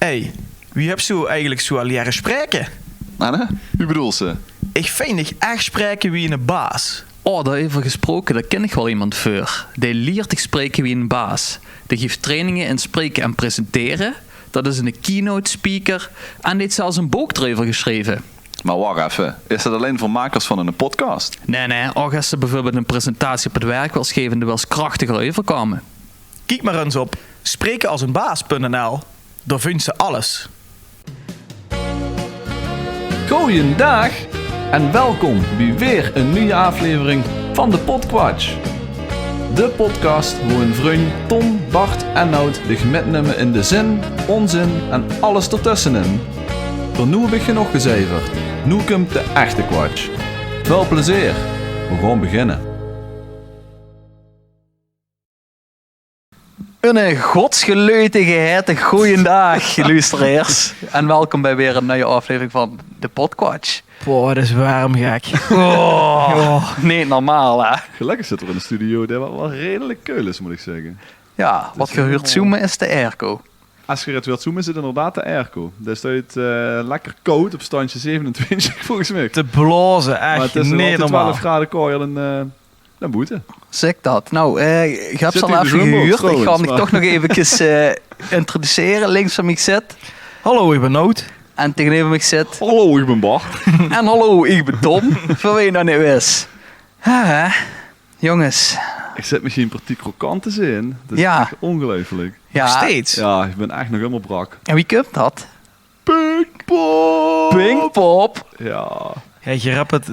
Hey, wie heb zo eigenlijk zo al leren spreken? Anne, wie bedoelt ze? Ik vind ik echt spreken wie een baas. Oh, daarover gesproken, daar ken ik wel iemand voor. Die leert ik spreken wie een baas. Die geeft trainingen in spreken en presenteren. Dat is een keynote speaker. En die heeft zelfs een boek erover geschreven. Maar wacht even, is dat alleen voor makers van een podcast? Nee, ook als ze bijvoorbeeld een presentatie op het werk wil geven, wel eens krachtiger overkomen. Kijk maar eens op sprekenalsenbaas.nl. Daar vindt ze alles. Goeiedag en welkom bij weer een nieuwe aflevering van de Podquatch. De podcast waar een vriend Tom, Bart en Nout zich metnemen in de zin, onzin en alles ertussenin. Voor nu heb ik genoeg gezeverd. Nu komt de echte Quatch. Veel plezier. We gaan beginnen. Een godsgeleutige goeiedag, luisteraars. En welkom bij weer een nieuwe aflevering van de Podquatch. Boah, dat is warm gek. Niet normaal, hè? Gelukkig zitten we in de studio, die wel redelijk keul is, moet ik zeggen. Ja, wat je hoort zoomen is de airco. Als je het wilt zoomen, is het inderdaad de airco. Dat staat lekker koud op standje 27, volgens mij. Te blazen, Maar echt het is niet altijd normaal. 12 graden kooier dan boete. Zeg dat. Nou, ik heb Zit ze al u in de even zwembad gehuurd. Ik ga trouwens, hem maar- toch nog even introduceren. Links van mij zit. Hallo, ik ben Nout. En tegenover mij zit. Hallo, ik ben Bart. En hallo, ik ben Tom. Voor wie nou niet is. Jongens. Ik zet misschien een partij krokante in. Dat is Ja. echt ongelooflijk. Ja. Steeds. Ja, ik ben echt nog helemaal brak. En wie komt dat? Pinkpop! Pinkpop. Ja. Ja, je hebt het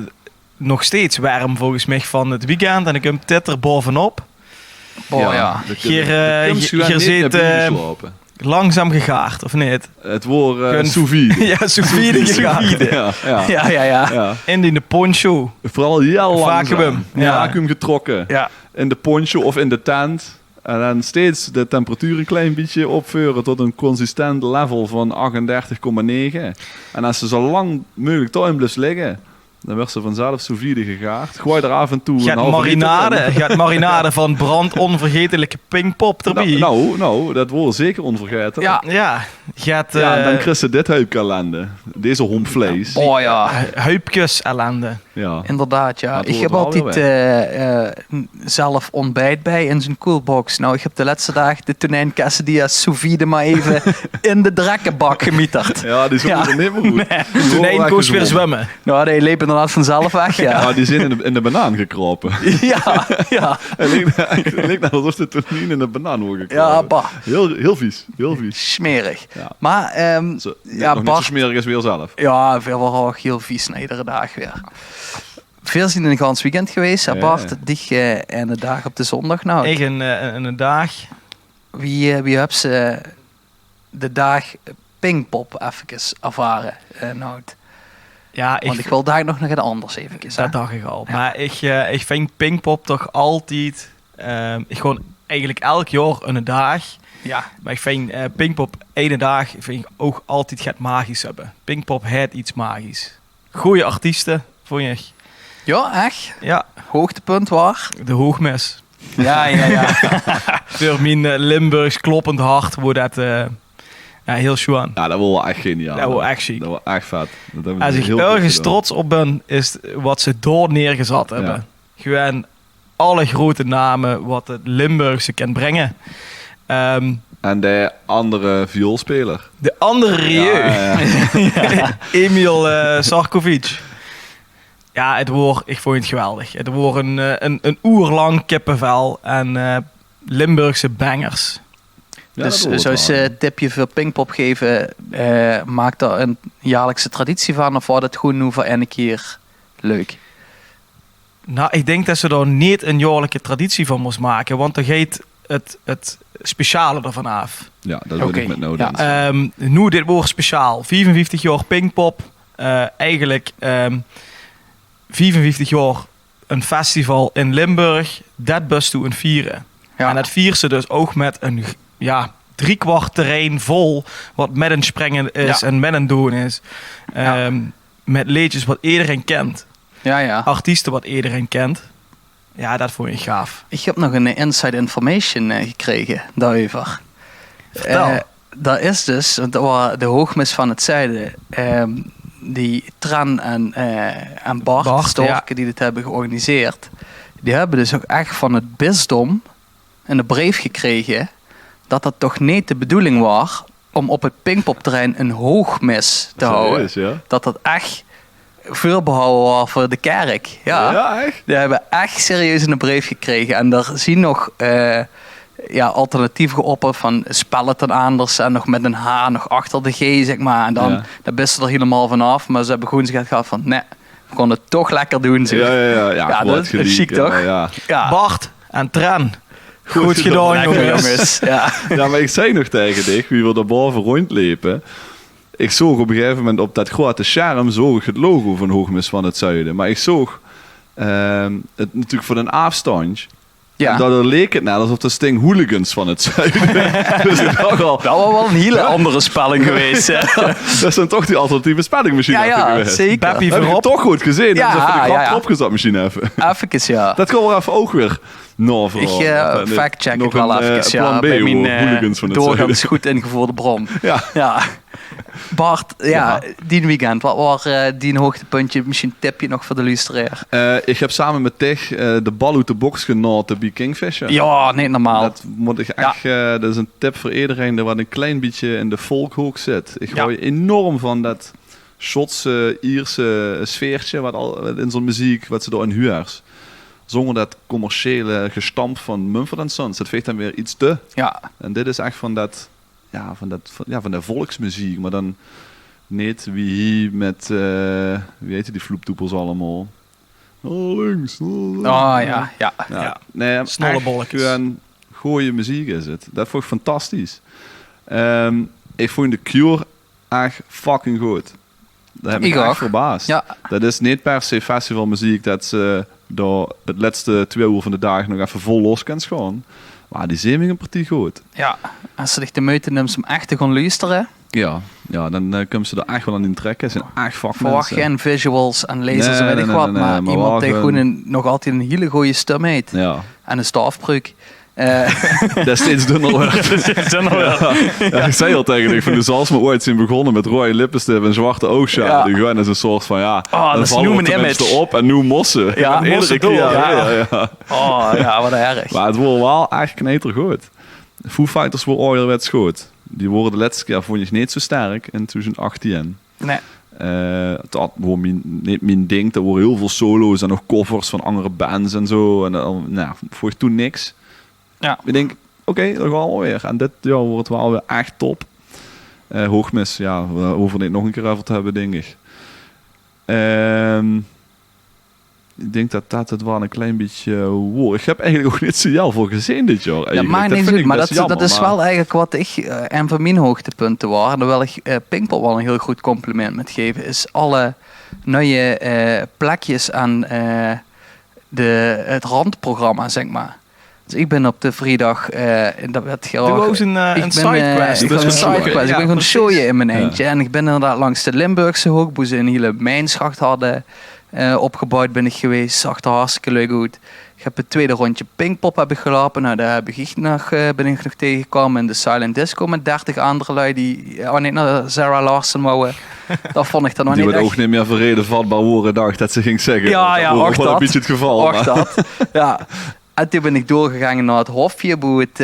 nog steeds warm volgens mij van het weekend. En ik heb dit er bovenop. Oh ja. dat Hier, dat komt hier gewoon niet zit, naar binnen slopen. Langzaam gegaard, of niet? Het woord Kun- sous vide. Ja, sous vide gegaard. Ja. Ja. In die poncho. Vooral heel langzaam. Vacuüm. Ja. Vacuüm getrokken. Ja. In de poncho of in de tent. En dan steeds de temperatuur een klein beetje opveuren tot een consistent level van 38,9. En als ze zo lang mogelijk daarin blijft liggen, dan wordt ze vanzelf sous vide gegaard. Gooi er af en toe Je een halve marinade. liter in. Je gaat marinade van brandonvergetelijke Pinkpop erbij. Nou, dat wordt zeker onvergeten. Ja. Ja, je gaat Ja, en dan krijg je dit huipkalende. Deze hompvlees. Oh ja. huipjes ellende. Ja. Inderdaad, ja. Maar het Ik heb wordt wel altijd zelf ontbijt bij in zijn coolbox. Nou, ik heb de laatste dag de tonijn quesadilla sous vide maar even in de drekkenbak gemieterd. Ja, die zijn Ja. er niet meer goed. Toen één koos weer zwemmen. Nou, die leep inderdaad vanzelf weg, ja. Ja, die zijn in de banaan gekropen. Ja. Het leek net alsof de tonijn in de banaan wordt gekropen. Ja, bah. Heel vies. Heel vies. Smerig. Ja. Maar, Zo, ja, nog niet zo Bart. smerig als weer zelf. Ja, veel wel heel vies na iedere dag weer. Veel zien in een gans weekend geweest, hè, Ja. Bart? Dich en de dag op de zondag. Nou, Ik een dag. wie heb ze de dag Pinkpop even ervaren, Nout? Ja, Want ik wil daar nog het anders even. dat dacht ik al. Ja. Maar ik vind Pinkpop toch altijd... ik gewoon eigenlijk elk jaar een dag. Ja. Maar ik vind Pinkpop ene dag vind ik ook altijd gaat magisch hebben. Pinkpop heeft iets magisch. Goeie artiesten, vond je? Ja, echt? Ja, Hoogtepunt waar? de hoogmes. Ja. Voor mijn Limburgs kloppend hart wordt dat heel schoon. Ja, dat was wel echt geniaal. Dat was echt chic. Dat was echt vet. Dat hebben we Als ik heel goed ergens gedaan. trots op ben, is wat ze door neergezet hebben. Ja. Gewoon alle grote namen wat het Limburgse kan brengen. En de andere vioolspeler. De andere Rieu, Ja. Emil Sarkovic. Ja, ik vond het geweldig. Het wordt een oerlang kippenvel en Limburgse bangers. Ja, Dus dat zou was wel. ze een tipje voor Pinkpop geven, maak daar een jaarlijkse traditie van of wordt het gewoon nu voor een keer leuk? Nou, ik denk dat ze daar niet een jaarlijke traditie van moest maken, want dan gaat het speciale ervan af. Ja, dat wil Oké, ik met nou ja. denken. Nu dit wordt speciaal. 55 jaar Pinkpop. Eigenlijk 55 jaar een festival in Limburg. Dat best toe een vieren. Ja. En dat vieren ze dus ook met een 3/4 terrein vol. Wat met een springen is Ja. en met een doen is. Ja. Met liedjes wat iedereen kent. Ja. Artiesten wat iedereen kent. Ja, dat vond ik gaaf. Ik heb nog een inside information gekregen daarover. Vertel. dat is dus, want dat waren de Hoogmis van het Zuiden. Die Tran en Bart Storken die dit hebben georganiseerd. Die hebben dus ook echt van het bisdom een brief gekregen dat toch niet de bedoeling was om op het Pinkpopterrein een hoogmis te houden. Ja? Dat echt voorbehouden was voor de kerk. Ja, echt? Die hebben echt serieus een brief gekregen. En daar zien nog alternatieven geopperd van spel het dan anders en nog met een H nog achter de G, zeg maar. En dan best ze er helemaal vanaf. Maar ze hebben gewoon gezegd gehad van nee, we konden het toch lekker doen. Zeg. Ja, dat is chic toch? Ja. Bart en Tran. Goed gedaan, jongens. Ja. Ja, maar ik zei nog tegen dich, wie we daarboven rondlepen. Ik zag op een gegeven moment op dat grote scherm zag ik het logo van Hoogmis van het Zuiden. Maar ik zag het natuurlijk van een afstand. Ja. En daardoor leek het net alsof dat sting hooligans van het Zuiden. Dus ik dacht al, Dat was wel een hele andere spelling geweest. Hè? dat zijn toch die alternatieve spellingmachine geweest. Zeker. Beppie Heb je voorop. het toch goed gezien? Ja, Dat is even de grap ja. erop gezet misschien even. Even, ja. Dat kan wel even ook weer. Nou, vooral. Ik fact-check het wel even. Plan B, bij hoor, mijn hooligans van het doorgaans Zuiden. goed ingevoerde bron. Ja. Bart, die weekend, wat was die hoogtepuntje? Misschien een tipje nog voor de luisteraar. Ik heb samen met Tech de bal uit de box genoten bij Kingfisher. Ja, niet normaal. Dat moet ik echt. Dat is een tip voor iedereen die wat een klein beetje in de volkhoek zit. Ik hou enorm van dat Schotse, Ierse sfeertje wat al in zo'n muziek, wat ze door in huurs. Zonder dat commerciële gestamp van Mumford & Sons. Dat veegt dan weer iets te. Ja. En dit is echt van dat. Van de volksmuziek, maar dan niet wie met wie heet die vloeptoepels allemaal? Links. Ja. Nee, Snollebolletjes. gewoon gooie muziek is het. Dat vond ik fantastisch. Ik vond de Cure echt fucking goed. Dat heb ik echt verbaasd. Ja. Dat is niet per se festivalmuziek dat ze door het laatste 2 uur van de dag nog even vol los kan gaan. Maar die zeemingenpartie goed. Ja, als ze zich de moeite neemt om echt te gaan luisteren. Ja, dan kunnen ze er echt wel aan in trekken. Ze zijn echt vakmensen. Verwacht geen visuals en lasers en weet ik wat. Maar maar iemand die gewoon gewoon nog altijd een hele goede stem heeft. Ja. En een staafbreuk. Dat is steeds dunner wordt. Ik zei al tegen ik van zoals we ooit zijn begonnen met rode lippenstift en zwarte oogschaduw. Die gewoon is een soort van dan vallen we tenminste op en nu mossen. Ja, iedere keer. Ja. Oh ja, wat erg. Maar het wordt wel echt knetergoed. Foo Fighters worden ouderwets goed. Die worden de laatste keer vond ik niet zo sterk in 2018. Nee. Dat wordt niet mijn ding. Er worden heel veel solo's en nog covers van andere bands en zo. En vond ik toen niks. Ja. Ik denk, oké, dat gaan we weer. En dit jaar wordt het wel weer echt top. Hoogmis, we hoeven dit nog een keer over te hebben, denk ik. Ik denk dat het wel een klein beetje wordt. Ik heb eigenlijk ook niet zo heel veel gezien dit jaar. Ja, maar dat niet vind zo, ik maar best dat jammer, is wel eigenlijk wat ik en van mijn hoogtepunten waren. Daar wil ik Pinkpop wel een heel goed compliment met geven. Is alle nieuwe plekjes aan het randprogramma, zeg maar. Dus ik ben op de vrijdag dat werd Doe ook een sidequest. Ik ben gewoon showje in mijn eentje. Ja. En ik ben inderdaad langs de Limburgse hoek, waar ze een hele mijnschacht hadden opgebouwd, ben ik geweest. Zag er hartstikke leuk uit. Ik heb het tweede rondje Pinkpop heb ik gelopen. Nou, daar ben ik nog tegengekomen in de Silent Disco met 30 andere lui die niet naar Sarah Larson wouden. Dat vond ik dan nog die niet wordt echt. ook niet meer voor reden vatbaar horen dacht dat ze ging zeggen. Ja, dat wacht was dat. een beetje het geval. Wacht maar- dat. Ja. En toen ben ik doorgegaan naar het Hofje, waar het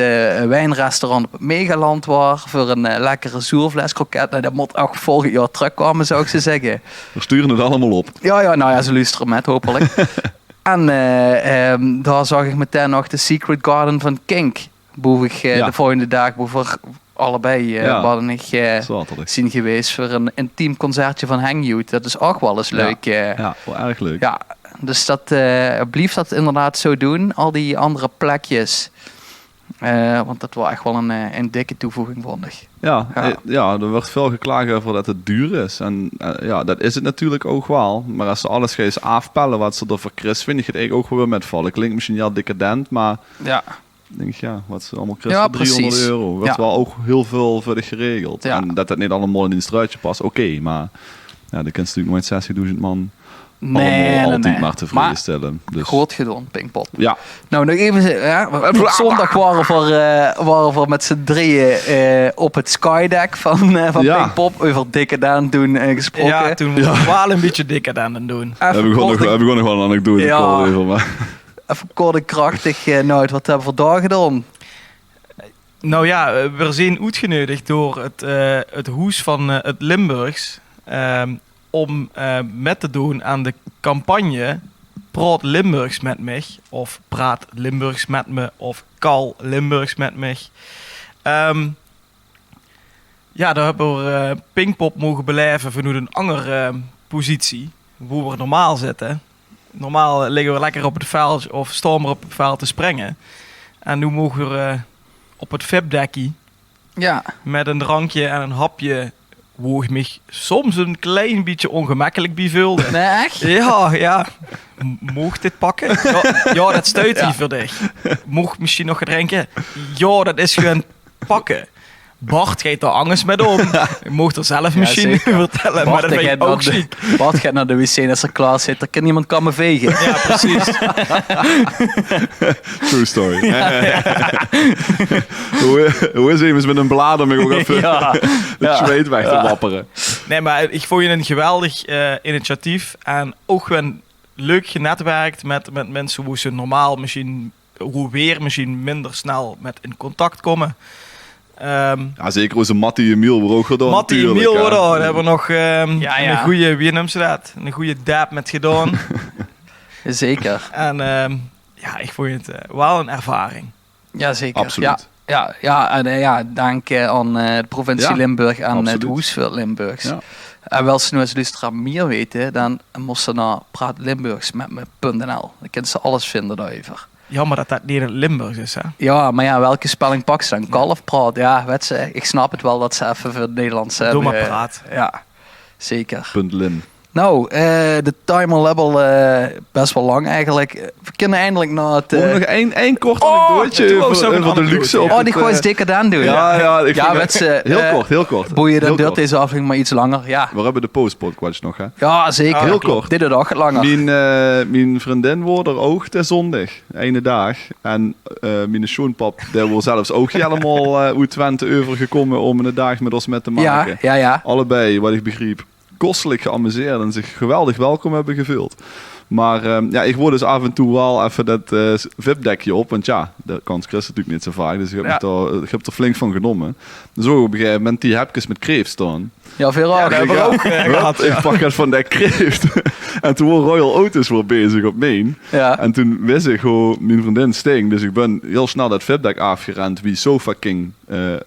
wijnrestaurant op het Megaland was, voor een lekkere zoerfles kroket. Nou, dat moet ook volgend jaar terugkomen, zou ik ze zeggen. We sturen het allemaal op. Ja, ze luisteren met, hopelijk. En daar zag ik meteen nog de Secret Garden van Kink. Boef ik de volgende dag, boven allebei hadden ik Zaterdag. zien geweest voor een intiem concertje van Hang Youth. Dat is ook wel eens leuk. Ja, wel erg leuk. Ja, dus dat blijft dat inderdaad zo doen. Al die andere plekjes. Want dat was echt wel een dikke toevoeging, vond ik. Ja, er wordt veel geklaagd over dat het duur is. En dat is het natuurlijk ook wel. Maar als ze alles gaan eens afpellen wat ze er voor Chris, vind ik het eigenlijk ook wel weer metvallen. Klinkt misschien heel decadent, maar ja. denk ik, wat ze allemaal Chris Ja, voor €300. precies. Wordt wel ook heel veel voor de geregeld. Ja. En dat niet allemaal in het struitje past, oké. Maar dan kan je natuurlijk nooit 60.000 man allemaal altijd maar tevreden stellen. Dus. Goed gedaan, Pinkpop. Ja. Nou, nog even. Ja, zondag waren we met z'n drieën op het skydeck van Pinkpop over decadent doen gesproken. Ja, toen was ik wel een beetje dikker aan het doen. We hebben gewoon nog wel een anekdote. Ja. Even, maar. Even kort en krachtig. Wat hebben we vandaag gedaan? Nou ja, we zijn uitgenodigd door het hoes van het Limburgs om met te doen aan de campagne Praat Limburgs met mij, of Praat Limburgs met me, of Kal Limburgs met mij. Ja, daar hebben we Pinkpop mogen beleven vanuit een andere positie, hoe we normaal zitten. Normaal liggen we lekker op het veld of staan we op het veld te springen. En nu mogen we op het VIP-dekkie Ja. met een drankje en een hapje, hoe ik me soms een klein beetje ongemakkelijk bij voelde. Nee, echt? Ja. Mocht dit pakken? Ja, dat stuit niet voor dich. Mocht misschien nog drinken? Ja, dat is gewoon pakken. Bart gaat er angst met om. Je mocht er zelf misschien vertellen, maar dat vind ik ook ziek. Bart gaat naar de wc en als er klaar zit, er kan niemand komen vegen. Ja, precies. True story. Hoe is het eens met een blaad om ook even de zweet weg te wapperen? Nee, maar ik vond je een geweldig initiatief. En ook gewoon leuk genetwerkt met mensen hoe ze normaal misschien minder snel met in contact komen. Ja, zeker onze Mattie Emiel wordt ook gedaan. Mattie Emiel wordt daar hebben we nog een goede, wie noemt ze dat? Een goede dab met gedaan. Zeker. En ik vond het wel een ervaring. Ja, zeker. Absoluut. Dank aan de provincie Limburg en het Hoes voor Limburgs. Ja. En wel ze nu als Lustra meer weten, dan moest ze naar praatlimburgsmetme.nl. Dan kunnen ze alles vinden daarover. Jammer dat niet in het Limburgs is, hè? Ja, maar welke spelling pak ze dan? Kalf praat, weet ze. Ik snap het wel dat ze even voor het Nederlands hebben. Doe maar praat. Ja, zeker. .lim. Nou, de timer level best wel lang eigenlijk. We kunnen eindelijk naar het... nog één kort anekdootje over de luxe. Ja. Die gewoon eens decadent doen. Heel kort. Boeien, dan duurt deze aflevering maar iets langer. Ja. We hebben de post-podcast nog, hè? Ja, zeker. Heel kort. Dit is ook langer. Mijn vriendin wordt er ook de zondag, ene dag. En mijn schoonpap, daar wordt zelfs ook helemaal uit Twente overgekomen om een dag met ons met te maken. Ja. Allebei, wat ik begreep, kostelijk geamuseerd en zich geweldig welkom hebben gevuld. Maar ik word dus af en toe wel even dat VIP-dekje op. Want ja, de kans Chris natuurlijk niet zo vaak. Dus ik heb er flink van genomen. Zo op een gegeven moment die hapjes met kreeft staan. Ja, veel raar. Dat hebben we ook gehad. Ik pak het van dat kreeft. En toen was Royal Autos weer bezig op Main. Ja. En toen wist ik hoe mijn vriendin sting. Dus ik ben heel snel dat VIP-dek afgerend. Wie Sofa King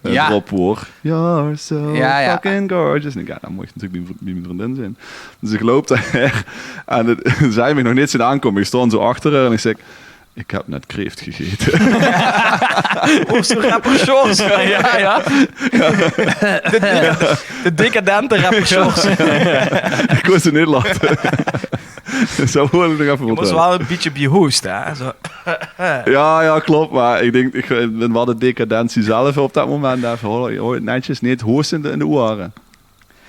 erop wordt. You're so fucking gorgeous. En ik, dan mocht natuurlijk mijn vriendin zijn. Dus ik loop daar. En zij me nog niet zien aankomen. Ik stond zo achter haar en ik zeg... Ik heb net kreeft gegeten. Zo rapper shorts. Ja. De decadente rapper shorts. Ik kon ze niet laten. Zo wil ik nog even Je moest wel een beetje op je hoest, hè? Zo. Ja, klopt. Maar ik denk, we hadden decadentie zelf op dat moment. Even netjes, niet hoest in de oren.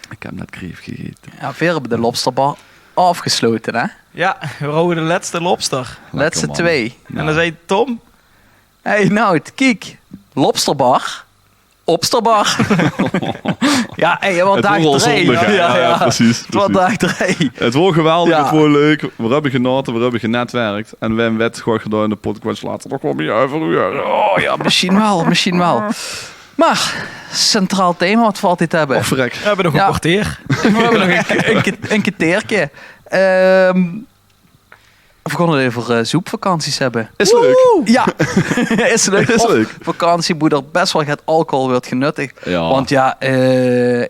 Ik heb net kreeft gegeten. Ja, veel hebben de lobsterbar afgesloten, hè? Ja, we houden de laatste lobster. Laatste 2. Ja. En dan zei Tom... Hey, nou, kijk. Lobsterbar. Opsterbar. Ja, wat dag 3. Ja, precies. Wat dag 3. Het wordt geweldig, het wordt leuk. We hebben genoten, we hebben genetwerkt. En we hebben wet gewoon gedaan in de podcast. Later nog wel meer over u. Oh ja, misschien wel. Maar, centraal thema wat we altijd hebben. Of verrek. We hebben nog een kwartier. We hebben nog een keertje. We gaan het over zoepvakanties hebben. Is leuk. Ja, is leuk. Is leuk. Vakantie moet er best wel gaat alcohol wordt genuttigd. Ja. Want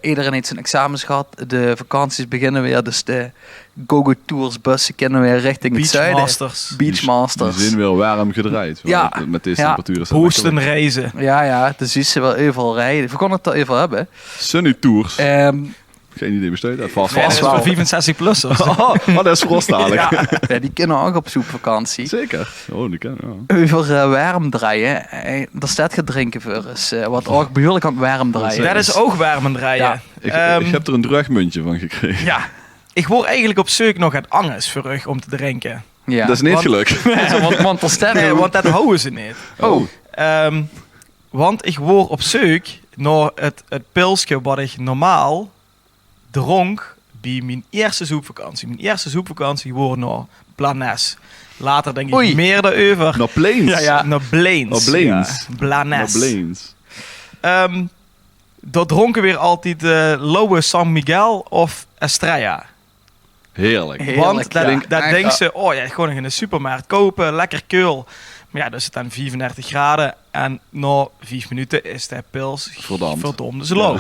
iedereen heeft zijn examens gehad. De vakanties beginnen weer. Dus de go-go tours bussen kennen weer richting het zuiden. Beachmasters. Die zijn weer warm gedraaid. Ja. Met deze temperaturen. Boosten reizen. Ja. Dus is ze wel overal rijden. We gaan het er even hebben. Sunny Tours. Geen idee besteed. Dat vast Dat is wel. voor 65 plussers. Oh, dat is frost dadelijk. Ja, die kunnen ook op zoekvakantie. Zeker. Oh, die kennen. Over warm draaien. Er staat gedrinken voor. Dus, wat ook behoorlijk aan het warm draaien. Dat is ook warm draaien. Ja. Ik heb er een drugmuntje van gekregen. Ja. ik word eigenlijk op zoek nog het Anges voor rug om te drinken. Ja. Dat is niet Want- gelukt. Want er staan Nee, want dat houden ze niet. Oh. Want ik word op zoek naar het pilsje wat ik normaal dronk bij mijn eerste zoekvakantie. Mijn eerste zoekvakantie wordt naar Blanes. Later denk ik Oei. meer daarover. Naar Plains. Naar Blanes. Naar Blanes. Ja, Blanes. Naar Blains. Dat dronken weer altijd Lowe San Miguel of Estrella. Heerlijk. Want dat, ja. dat denken ze, gewoon nog in de supermarkt kopen, lekker keul. Maar ja, dat is het aan 34 graden. En na 5 minuten is de pils verdomd slow.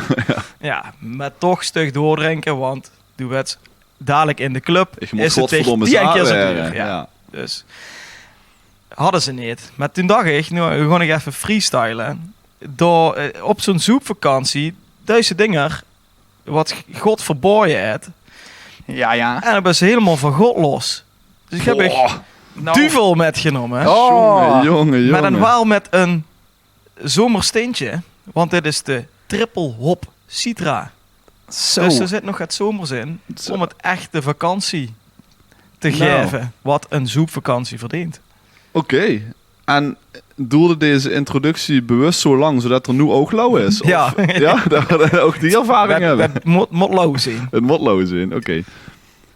Ja, maar toch stug doordrinken, want doe het dadelijk in de club. Ik moet is het godverdomme tegen 10 keer zo zagen. duur. Ja. Ja. Dus hadden ze niet. Maar toen dacht ik, nu gewoon nog even freestylen. Door, op zo'n zoekvakantie, deze dingen, wat God verborgen heeft. Ja. En dan ben ze helemaal van God los. Dus ik heb ik duvel metgenomen. Oh. Jongen. Maar dan wel met een zomersteentje. Want dit is de triple hop citra. Zo. Dus er zit nog het zomers in. Zo. Om het echte vakantie te Nou. geven. Wat een zoekvakantie verdient. Oké. En doelde deze introductie bewust zo lang, zodat er nu ook lauw is? Of- Ja. Ja, dat we ook die ervaring hebben. Het moet low zien. Het motloos in, oké.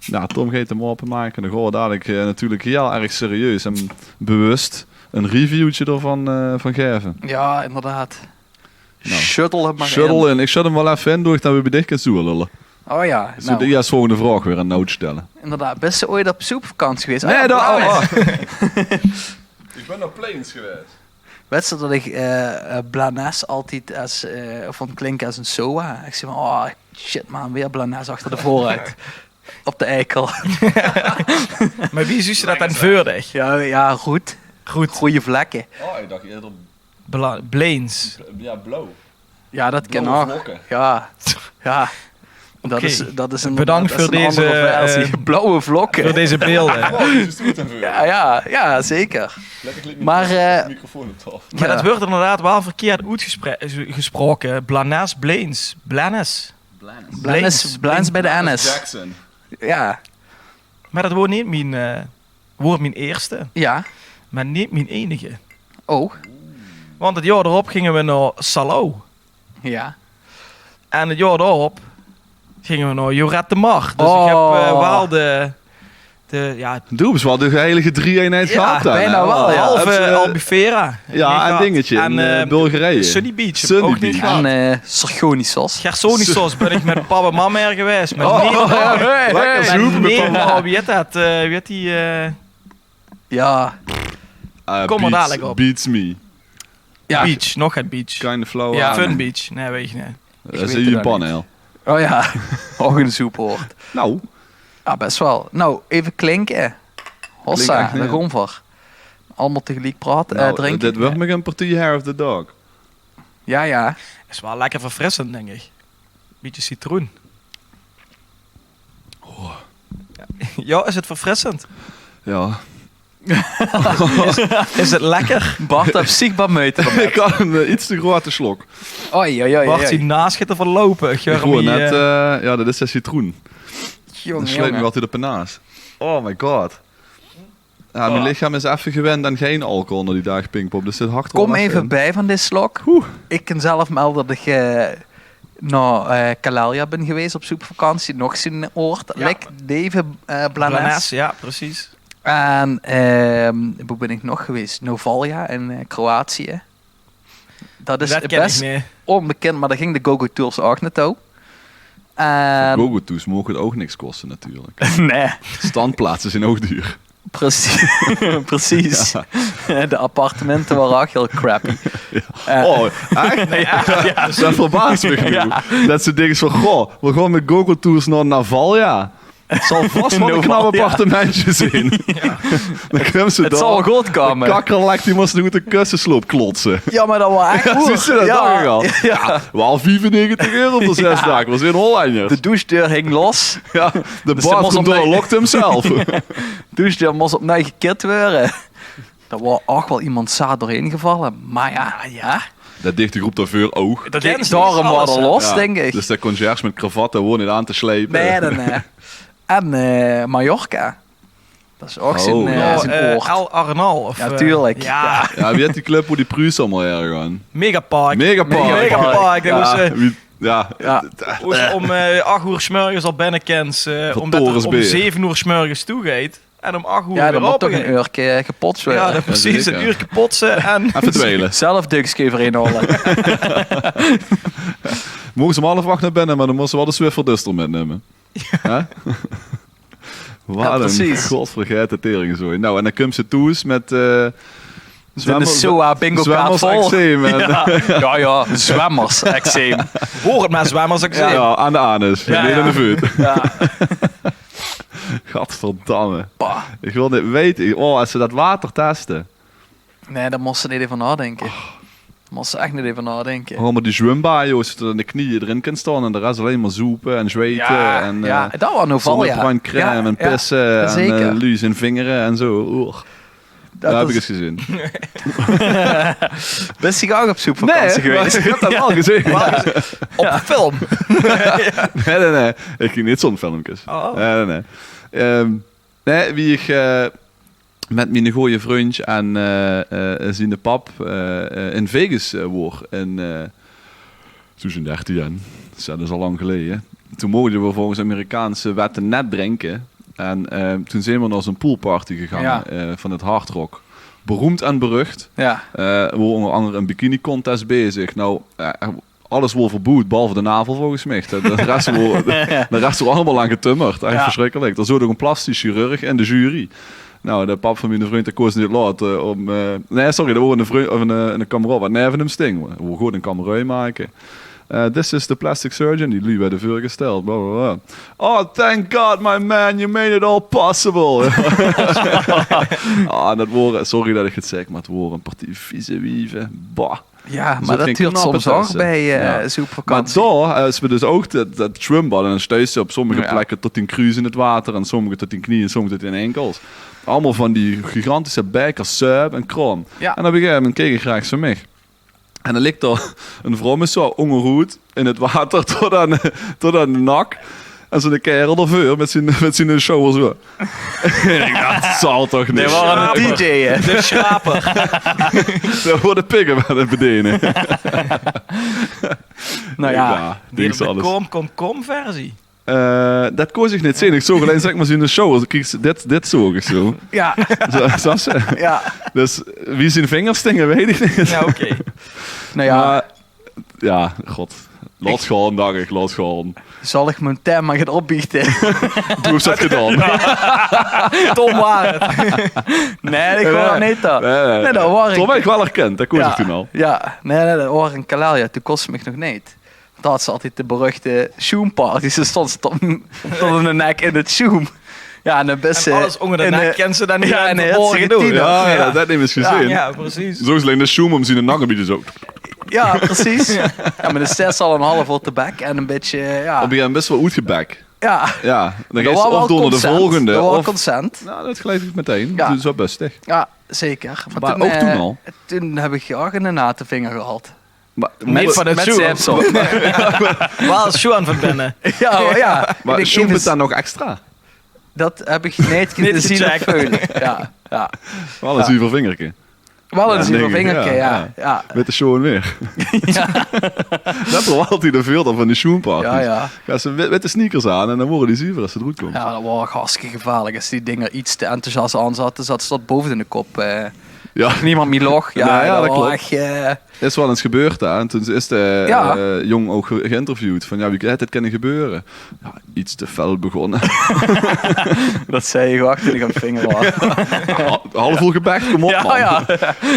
Nou, Tom gaat hem openmaken. Dan gaan we dadelijk natuurlijk heel erg serieus en bewust een reviewtje ervan van geven. Ja, inderdaad. Nou, Shuttle het maar Shuttle in. Ik zet hem wel even in, door dat we bij dit kunnen zoelullen. Oh ja, Dus nou, de eerste volgende vraag weer een noot stellen. inderdaad. Best ooit op zoekvakantie geweest? Nee, ja, dat... Blanes. Ik ben naar Plains geweest. Weet je dat ik Blanes altijd als, vond klinken als een SOA? Ik zei van, oh shit man, weer Blanes achter de vooruit. Op de eikel. Maar wie zie je dat dan veurdig? Ja, goed. Goed. Goeie vlekken. Oh, ik dacht eerder... Blains. Ja, blauw. Ja, dat kan Blauwe ook. vlokken. Ja. Dat Oké. is een Bedankt voor deze, blauwe vlokken. Voor deze beelden. Ja, zeker. Maar, microfoon op tafel. Maar Ja. dat wordt inderdaad wel verkeerd uitgesproken. Blanes, Blains. Blanes. Blanes bij de NS. Jackson. Ja. Maar dat wordt niet mijn eerste. Ja. Maar niet mijn enige. Oh. Want het jaar erop gingen we naar Salou. Ja. En het jaar erop gingen we naar Joret de Mar. Dus ik heb wel de Doe eens wel de heilige drie-eenheid Ja, gehad dan. bijna hè? wel, ja. halve Albufeira. Ja, Niet en gehad. dingetje in Bulgarije. Sunny Beach. heb ik Sunny ook niet Beach. gehad. En Sargonisos. Gersonisos ben ik met papa en mama er geweest. Met Lekker met zoeken met negen- papa. wie heet dat? Wie heet die? Ja. Kom maar dadelijk op. Beats me. Ja. Beach, nog het beach. Kind of flow. Ja. Fun Beach. Nee, weet je niet. Dat weet is het in ook Japan, niet. hè. Oh ja. Ook een soepwoord. Nou, Ja, best wel. Nou, even klinken. Hossa, Klink echt, daar ja. gewoon voor. Allemaal tegelijk praten, nou drinken. dit wordt me een partij hair of the dog. Ja. Is wel lekker verfrissend, denk ik. Beetje citroen. Ja, is het verfrissend? Ja. Is het lekker? Bart heeft zichtbaar meuten. Ik had een iets te grote slok. Oei. Bart die naschieten van lopen. Gewoon net, ja, dat is de citroen. Dan Jongen, sleept me jongen. altijd op de naast. Oh my god. Ja, mijn lichaam is even gewend aan geen alcohol na die dag Pinkpop. Dus dit hakt er Kom wel even in. bij van dit slok. Ik kan zelf melden dat ik naar Calalia ben geweest op zoekvakantie. Nog zo'n oord. Ja. Lek Deven Blanes. Blanes, ja, precies. En hoe ben ik nog geweest? Novalja in Kroatië. Dat is dat ken best ik niet. onbekend, maar daar ging de Go-Go Tours ook naartoe. En Go-Go-toes mogen het ook niks kosten natuurlijk. nee, Standplaatsen zijn ook duur. precies. De appartementen waren ook heel crappy. Oh, echt? Dat verbaast me genoeg. Dat ze denken van, goh, we gaan met Go-Go-tours naar Navalja. Het zal vast wel een knap Navalja. appartementje zijn. Dan kunnen ze Het zal wel goed komen. De kakkerlak die moest goed de kussensloop klotsen. Ja, maar dat was echt Ja, goed. ze dat dacht ik al. Ja, wel €95 voor 6 dagen. We zijn Hollanders. De douchedeur hing los. Ja, de Dus ze bar moest komt op door mij- lokt hem zelf. De douchedeur moest opnieuw gekit worden. Daar was ook wel iemand zaad doorheen gevallen. Maar ja. Dat dicht de groep daarvoor oog. Dat kennen ze Daarom niet. waren Alles, er hè. los, Ja, denk ik. Dus de conciërge met kravatten gewoon niet aan te slepen. Nee. En Mallorca. Dat is ook zijn oord. El Arenal. Of, Ja, tuurlijk. Ja, Ja, wie had die club hoe die Pruis allemaal hergaan? Megapark. Megapark. Megapark. Dat was, Ja. was om 8 uur 's morgens al binnen omdat het om torensbeer. 7 uur 's morgens toegeet. En om 8 uur Ja, weer dan moet open toch een ging. uurtje kapot zwemmen. Ja, dat precies. zeker. Een uur kapotsen en... Even dwelen. Zelf dukskever inhalen. Mogen ze om 7:30 naar binnen, maar dan moesten ze wel de Swiffer Duster metnemen. Ja. Wat Ja, een precies. godvergeten tering zo. Nou, en dan komt ze toes met... De SOA bingo kaart vol. Zwemmers-eczeem en- Ja, zwemmers eczeem. Hoor het maar zwemmers, ik zeg. Ja, aan de anus. Ja, Niet ja. aan de voet. Ja. Gadverdamme. Bah. Ik wil niet weten. Oh, als ze dat water testen. Nee, daar moest ze niet even nadenken. Daar moest ze echt niet even nadenken. Gewoon maar die zwembaar, joh, zodat de knieën erin kan staan en de rest alleen maar zoepen en zweten. Ja, en, ja, dat was nog val, ja. zonnebrandcrème en Ja, pissen en zeker. luis in vingeren en zo. Oeh. Dat heb ik eens gezien. Best je ook op zoekvakantie geweest? Ik heb dat al gezien. Op film. Nee. Ik ging niet zo'n filmpjes. Oh. Nee. Nee, wie ik met mijn goeie vriendje en zijn de pap in Vegas woor in 2013. Dat is al lang geleden. Toen mochten we volgens Amerikaanse wetten net drinken. En toen zijn we naar zo'n poolparty gegaan Ja. van het Hard Rock. Beroemd en berucht. Ja. We onder andere een bikini contest bezig. Nou, alles wordt verboed, behalve de navel volgens mij. De rest wordt allemaal aan getummerd. Echt Ja. verschrikkelijk. Er zat ook een plastisch chirurg in de jury. Nou, de pap van mijn vriend de koos niet laat om... nee, sorry, dat was een kameraad wat neven hem sting. We willen gewoon een kamerui maken. This is the plastic surgeon, die liep bij de vuur gesteld. Blah, blah, blah. Oh, thank God, my man, you made it all possible. Dat waren, sorry dat ik het zeg, maar het waren een partij vieze wieven. Bah. Ja, Er maar zit dat geen duurt knappe soms ook tussen. bij Ja. zoekvakantie. Maar daar, als we dus ook dat zwembad en dan stuit ze op sommige Ja. plekken tot in kruis in het water en sommige tot in knieën en sommige tot in enkels. Allemaal van die gigantische bijkers, suip en kroon. Ja. En op een gegeven moment keek ik graag van mij. En dan ligt er een vrouw met zo'n ongerhoed in het water tot aan de nak. En zo'n kerel ervoor met zijn show zo. En ik dacht, dat zal toch niet. Nee, we waren een DJ, hè? De schraper. Dat worden piggen met het bedienen. Nou ja. denk ze alles. Com versie. Dat koos ik niet zien. Ik zag alleen zeg maar in de show. Dan kijk ze dit zag ik zo. Ja. Zo ze. Ja. Dus wie zijn vingers stingen, weet ik niet. Ja, oké. Nou ja, Maar, ja, god. Laat gaan, dacht ik. Laat gaan. zal ik mijn term maar gaan opbiechten? Toen heb je dat gedaan. Tom waar het. Nee, ik hoor dat niet dan. Nee, dat was Toen ben ik wel herkend. Dat koos ik toen al. Ja, nee, dat was een Kalalia. Toen kost het me nog niet. Dat had ze altijd de beruchte shoemparties. Ze stond tot in de nek in het shoem. Ja, en dan best En alles onder de nek kennen ze dan niet ja, aan en het een verborgen hitsige doen. tiener. Ja, Ja. dat heb ik eens gezien. Ja, precies. Zo is alleen de shoem om zijn nakken bieden zo. Ja, precies. Ja, maar de 6,5 voor de bek en een beetje, ja. Op je best wel uitgebek. Ja, Ja, dan dat ga je was wel of door naar de consent. volgende. Dat was Of, consent. nou, dat geloof ik meteen. Ja. Dat is wel bustig. Ja, zeker. Maar ook toen al? Toen heb ik graag in de natenvinger gehad. Maar, Niet van het met shoe. Samsung. Waar als shoe aan van binnen. Ja, maar ja. maar Ik denk shoem even- het dan nog extra? Dat heb ik niet kunnen zien op Veulen. Ja, ja. Wel een zuiver vingertje. Wel een Ja, zuiver denk ik, vingertje, ja, ja. Ja, Met de show en weer. ja. Dat er altijd de veel van die shoeparties. Ja, ja. Gaan ze met de sneakers aan en dan worden die zuiver als ze eruit komt. Ja, dat was hartstikke gevaarlijk. Als die dingen iets te enthousiast aan zaten, zat ze tot boven in de kop. Ja, Niemand meer log. Ja, Nee, ja, dat was klopt. echt, is wel eens gebeurd daar. En toen is de Ja. jong ook geïnterviewd. Van ja, wie kan dit kunnen gebeuren? Ja, iets te fel begonnen. dat zei je gewoon achter de vinger was. Half vol gebekt, kom op Ja, man. ja.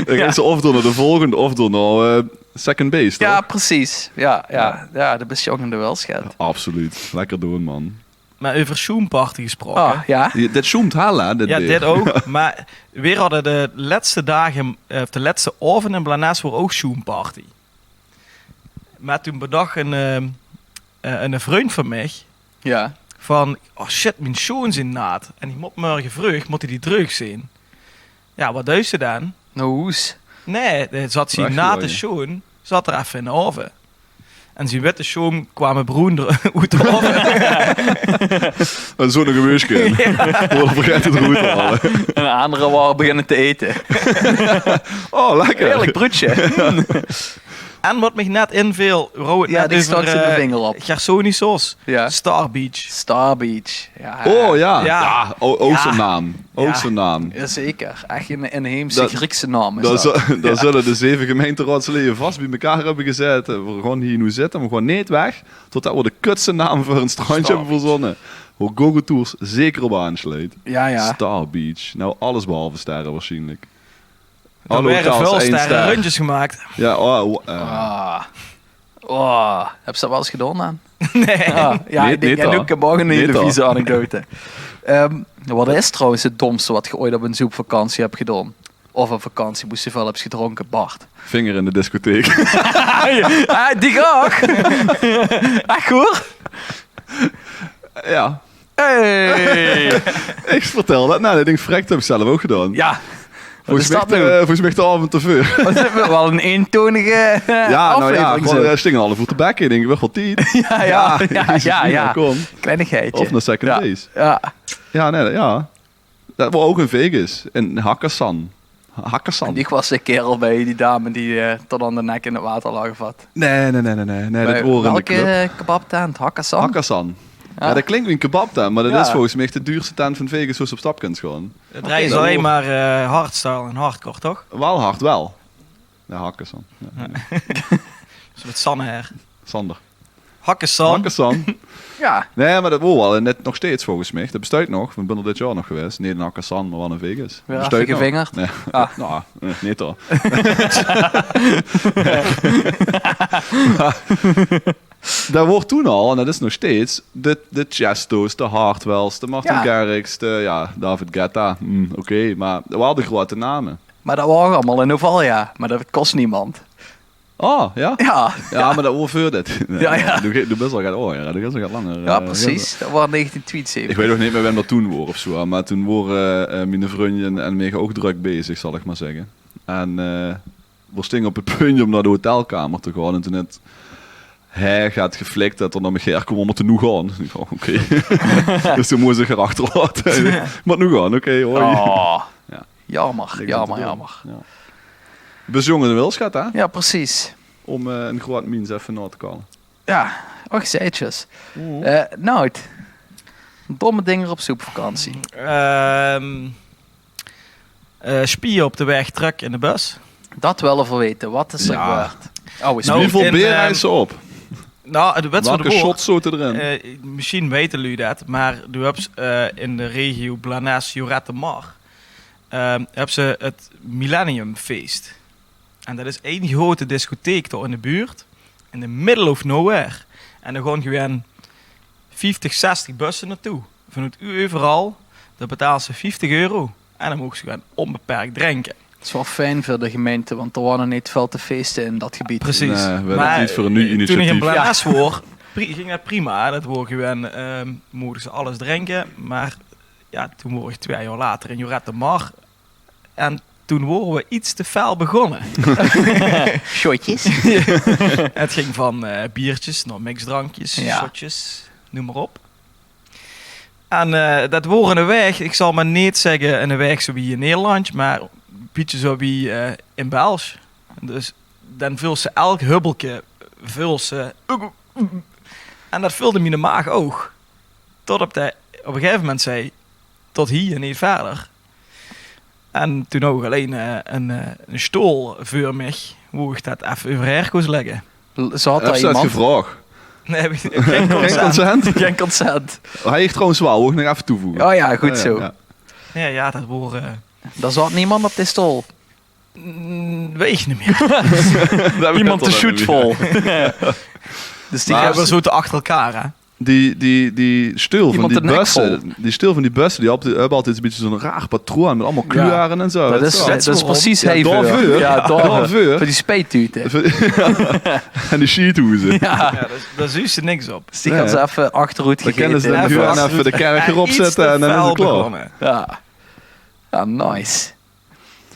Dan gaan ze of door naar de volgende of door naar second base, toch? Ja, precies. Ja, ja. Ja, de besjongende wel schat. Absoluut. Lekker doen, man. Maar over shoemparty gesproken. Oh, ja. Dit zoomt halen, dit Ja, beer. dit ook. Maar weer hadden de laatste dagen, of de laatste oven in Blanes voor ook shoemparty. Maar toen bedacht een vriend van mij Ja. van, oh shit, mijn schoen zijn naad. En die moet morgen vroeg, moet hij die terug zien. Ja, wat deed ze dan? Nou, hoes. Nee, zat zijn Weggooien. nate schoen, zat er even in de oven. En zijn witte schoom kwamen broender uit de oven. En zo'n geweusje. Worden vergeten het goed te halen. En de anderen waren beginnen te eten. Oh, lekker. Heerlijk broodje. En wat mij net inviel, rouw het Ja, net die stak ze de vinger op. Gersonisos. Ja. Star Beach. Star Beach. Ja, Oh ja. Ja. Ja, ook zijn naam. Ook Ja. zijn naam. Zeker. Echt een inheemse Dat- Griekse naam is Dan, dat. dan zullen de 7 gemeenteraadsleden vast bij elkaar hebben gezet. We gewoon hier nu zitten, maar gewoon niet weg. Totdat we de kutste naam voor een strandje Star hebben verzonnen. Hoe Google Tours zeker op aansluit. Ja. Star Beach. Nou, alles behalve sterren waarschijnlijk. Er werden hotels, veel 1 sterren ster. rundjes gemaakt. Ja, Heb ze dat wel eens gedaan dan? Nee. Ja, Nee, ik denk niet en al. ook een morgen een Niet hele al. vieze anekdote. Wat is trouwens het domste wat je ooit op een zoepvakantie hebt gedaan? Of een vakantie moest je veel hebt gedronken, Bart? Vinger in de discotheek. Die ook! Echt hoor? Ja. Hey! Ik vertel dat. Nou, dat ding frekt heb ik zelf ook gedaan. Ja. Wat is Volgens dat mij, nu? volgens mij de avond te veel. Wat hebben we wel een eentonige Ja, nou ja, aflevering gewoon zo. stingen alle voeten bek in. Denk ik, wel tien. Ja. Kom. Kleinigheidje. Of naar second Ja. days. Ja. Ja, nee, ja. Dat was ook in Vegas. In Hakkasan. En Hakkasan. ik was de kerel bij die dame die tot aan de nek in het water lag gevat. Nee, dat Bij hoort in de club. welke kebabtent? Hakkasan? Hakkasan. Ja. Ja, dat klinkt wie een kebabtent, maar dat Ja. is volgens mij echt de duurste tent van Vegas zoals je op stap kunt gaan. Het rijden is dat alleen hoor. maar hardstyle en hardcore, toch? Wel hard, wel. Ja, Hakkasan. Ja. Dus met Sanne her. Sander. Hakkesan. Hakkasan. Ja. Nee, maar dat wordt wel net nog steeds volgens mij. Dat bestaat nog. We zijn er dit jaar nog geweest. Niet in Hakkasan, maar wel in Vegas. Weer Bestaat nog. afgevingerd? Nee. Ah. Nou, niet hoor. Daar wordt toen al, en dat is nog steeds, de Chesto's, de Hartwells, de Martin Ja. Garrix, de David Guetta. Oké, maar dat waren de grote namen. Maar dat waren allemaal in Ovalia. Maar dat kost niemand. Oh, ja? Ja. Ja, maar dat wordt voor dit. Ja. Doe best wel gaat oor, doe best wel gaat langer. Ja, precies. Dat waren 1972. Ik weet nog niet meer wanneer dat toen was of zo, maar toen waren mijn vrienden en mij ook druk bezig, zal ik maar zeggen. En we stingen op het puntje om naar de hotelkamer te gaan en toen net hij gaat geflikt dat er naar mijn gerkom om te nu gaan. Ik dacht, oké. Dus toen moest ik er achterlaten. Maar nu gaan, oké, hoi. Oh. Ja. Jammer. Ik denk dat het Jammer. Ja. Dus jongen de Wilschat, hè? Ja, precies. Om een groot mens even na te kallen. Ja. Och, zeetjes. Nout. Domme dingen op zoekvakantie. Spieren op de weg, truck in de bus. Dat wel even weten. Wat is er Ja. gebeurd? Oh, is Nou, Wie veel in, beer hij ze op? Nou, de wedstrijd Welke shots zoten erin? misschien weten jullie dat, maar de webs in de regio Blanes-Jorette-Mar hebben ze het Millennium Feest. En dat is één grote discotheek daar in de buurt, in the middle of nowhere. En er gaan gewoon 50, 60 bussen naartoe. Vanuit u overal, dan betalen ze €50 en dan mogen ze gewoon onbeperkt drinken. Het is wel fijn voor de gemeente, want er waren niet veel te feesten in dat gebied. Precies. Nee, we hebben Maar, het niet voor een nieuw Toen ik in initiatief. Blanes was, ging dat prima. Dat wordt gewoon, mogen ze alles drinken. Maar ja, toen word ik 2 jaar later in Jorette Mar. En toen worden we iets te fel begonnen. Shotjes. Het ging van biertjes naar mixdrankjes, Ja. shotjes, noem maar op. En dat wordt een weg, ik zal maar niet zeggen een weg zoals in Nederland, maar een beetje zoals in België. Dus dan vult ze elk hubbeltje, vult ze... En dat vulde me in de maag ook. Tot op een gegeven moment zei, tot hier en niet verder. En toen ook alleen een stoel voor mij, hoe ik dat even overher kon leggen. Zat Heb daar ze dat iemand? gevraagd? Nee, geen Geen consent. consent? Geen consent. Hij heeft trouwens wel, wil ik nog even toevoegen. Oh ja, goed zo. Ja, ja, dat wordt... Daar zat niemand op de stoel. weet je niet meer. Iemand te shoot-vol. Dus die Maar- hebben we zo te achter elkaar, hè. Die stil van Iemand die de nek bussen, die hebben altijd een beetje zo'n raar patroon met allemaal kleuren en zo. Dat is, Zo. dat is precies Ja, hevig. daarvoor. Ja, Daarvoor. voor die speettuten. En die sheethoezen. Ja. Ja, daar zie je niks op. Dus die Nee. gaan ze even achteruit Dan kennen ze gegeten. dan Even gewoon even de kerk erop iets te zetten en dan is fel het klaar. begonnen. Ja. Ja, nice.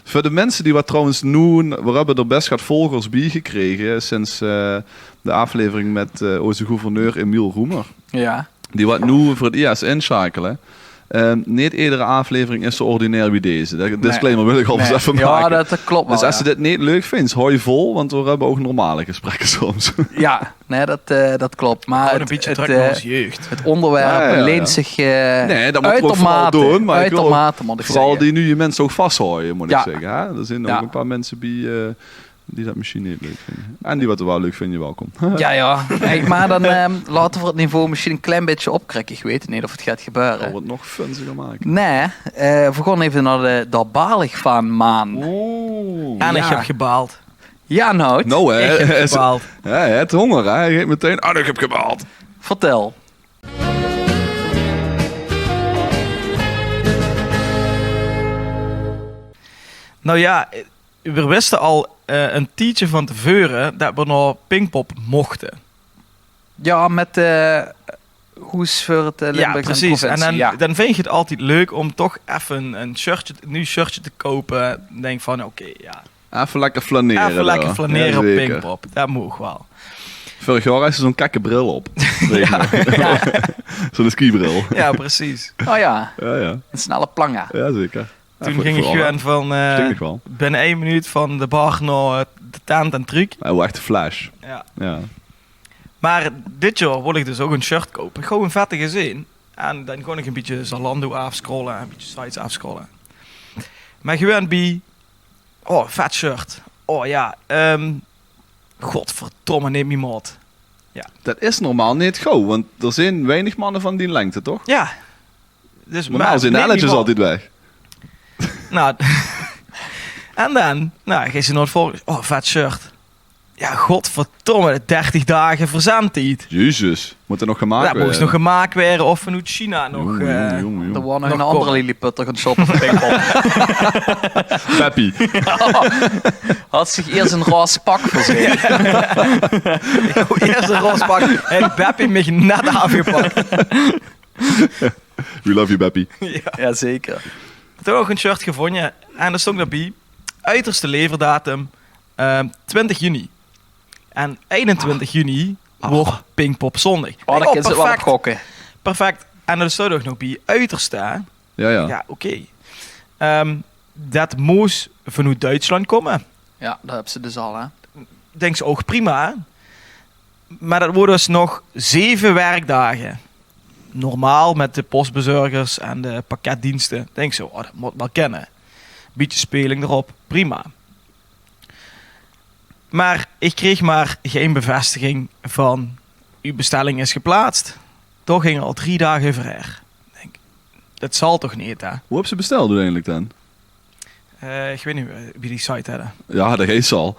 Voor de mensen die wat trouwens nu, we hebben er best wat volgers bij gekregen sinds de aflevering met onze gouverneur Emiel Roemer. Ja. Die wat nu voor het eerst inschakelen. Niet iedere aflevering is zo ordinair wie deze. Dat disclaimer wil ik alvast even maken. Ja, dat klopt wel. Dus als je dit niet leuk vindt, hou je vol, want we hebben ook normale gesprekken soms. Ja, nee, dat klopt. Maar Gewoon een beetje druk naar onze jeugd. het onderwerp Ja. leent zich Nee, dat moeten we ook vooral doen. Maar ik wil ook uitermate, moet ik vooral zeggen. die nu je mensen ook vasthouden, moet Ja. ik zeggen. Hè? Er zijn ook Ja. een paar mensen die dat misschien niet leuk vinden. En die wat wel leuk vinden, welkom. Ja. Hey, maar dan laten we het niveau misschien een klein beetje opkrikken. Ik weet niet of het gaat gebeuren. Gaan we het nog funziger maken. Nee, we gaan even naar de balig van maan. Oeh. En ik Ja. heb gebaald. Ja, nou, Nou, hè. Ik heb gebaald. Ja, het honger, hè. Je geeft meteen, ik heb gebaald. vertel. Nou ja, we wisten al een tijdje van tevoren dat we naar Pinkpop mochten. Ja, met hoes voor het Ja, Limburg precies. En dan, ja. dan vind je het altijd leuk om toch even een nieuw shirtje te kopen. Denk van, oké, ja. Even lekker flaneren. Even lekker daar. flaneren Ja, op zeker. Pinkpop. Dat mag wel. Vorig jaar had ze zo'n kakke bril op. Weet je. Zo'n skibril. Ja, precies. Oh ja, Ja, ja. een snelle planga. Ja, zeker. Toen Ja, ging ik vooral, gewoon van Sting ik wel. binnen 1 minuut van de bar naar de tent en truc. Hij was echt een flash. Ja. Ja. Maar dit jaar wil ik dus ook een shirt kopen. Gewoon een vette gezin. En dan gewoon ik een beetje Zalando afscrollen. Een beetje sites afscrollen. Maar gewoon bij... Oh, vet shirt. Oh ja. Godverdomme, neem je maat. Dat is normaal niet gauw, want er zijn weinig mannen van die lengte, toch? Ja. Dus Normaal zijn de neem elletjes die altijd weg. Nou, en dan, ga je naar het volgende. Oh, vet shirt. Ja, godverdomme, 30 dagen verzendtijd. Jezus, moet er nog gemaakt Dat worden. moest nog gemaakt worden of vanuit China nog. Jongen. Er was nog een Nog andere komen. lilliputter gaan shoppen voor Pinkpop. Peppy. Had zich eerst een roze pak voorzien. Eerst een rospak en Beppie me net afgepakt. We love you, Peppy. Ja, zeker. Toen ook een shirt gevonden en er stond erbij. Uiterste leverdatum 20 juni. En 21 juni wordt Pinkpop zondag. Oh, dan kunnen ze het wel op perfect. gokken. Perfect. En er stond ook nog bij uiterste. Hè? Ja. Ja, oké. Dat moest vanuit Duitsland komen. Ja, dat hebben ze dus al, hè. Denk ze ook prima. Hè? Maar dat wordt dus nog 7 werkdagen. Normaal met de postbezorgers en de pakketdiensten. Denk zo, dat moet wel kennen. Beetje speling erop, prima. Maar ik kreeg maar geen bevestiging van uw bestelling is geplaatst. Toch ging er al 3 dagen verher. Denk, dat zal toch niet, hè? Hoe heb ze besteld uiteindelijk dan? Ik weet niet wie die site hadden. Ja, dat heet ze al.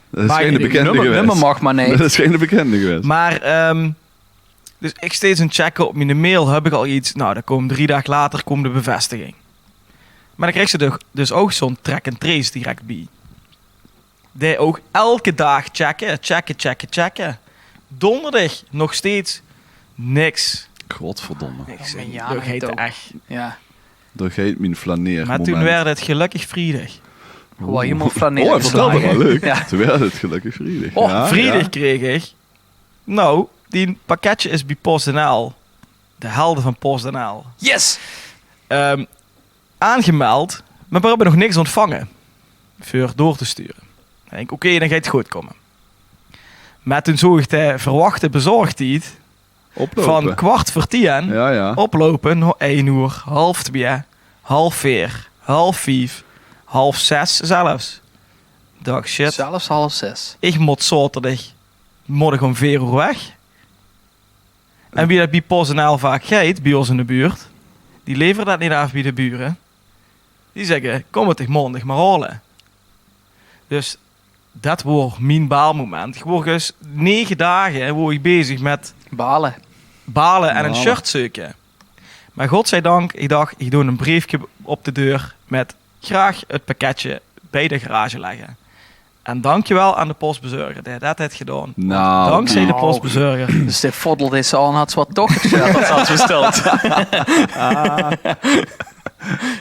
Dat is Maar geen je- bekende Nummer geweest. mag maar Dat niet. is geen bekende geweest. Maar, dus ik steeds een checken op mijn mail, heb ik al iets. Nou, dan komt 3 dagen later komt de bevestiging. Maar dan krijg ze dus ook zo'n track and trace direct bij. Die ook elke dag checken. Donderdag nog steeds niks. Godverdomme. Ik Oh, zeg, maar ja, dat dat heet ook. echt. Ja. Dat heet mijn flaneer Maar toen werd het gelukkig vrijdag. Gewoon helemaal flaneren Oh, vertel dat wel leuk. Ja. Toen werd het gelukkig vrijdag. Oh, Ja, vrijdag ja. kreeg ik. Nou, die pakketje is bij PostNL. De helden van PostNL. Yes! Aangemeld, maar we hebben nog niks ontvangen voor door te sturen. Ik denk, oké, dan gaat het goed komen. Maar toen zag ik de verwachte bezorgdheid Oplopen. van 15:15 Ja. oplopen naar 1 uur, 1:30, 3:30, 4:30, 5:30 zelfs. Dacht shit, Zelfs 5:30. ik moet zaterdag moet ik om 4 uur weg. En wie dat bij PostNL vaak gaat, bij ons in de buurt, die leveren dat niet af bij de buren. Die zeggen, kom het toch maandag maar halen. Dus dat wordt mijn baalmoment. Ik word dus 9 dagen word ik bezig met Balen. balen en een Balen. shirt zoeken. Maar godzijdank, ik dacht, ik doe een briefje op de deur met graag het pakketje bij de garage leggen. En dankjewel aan de postbezorger die dat heeft gedaan. Want Nou, dankzij de nou. postbezorger. Dus de voddel deze al had ze wat toch het shirt dat ze had besteld.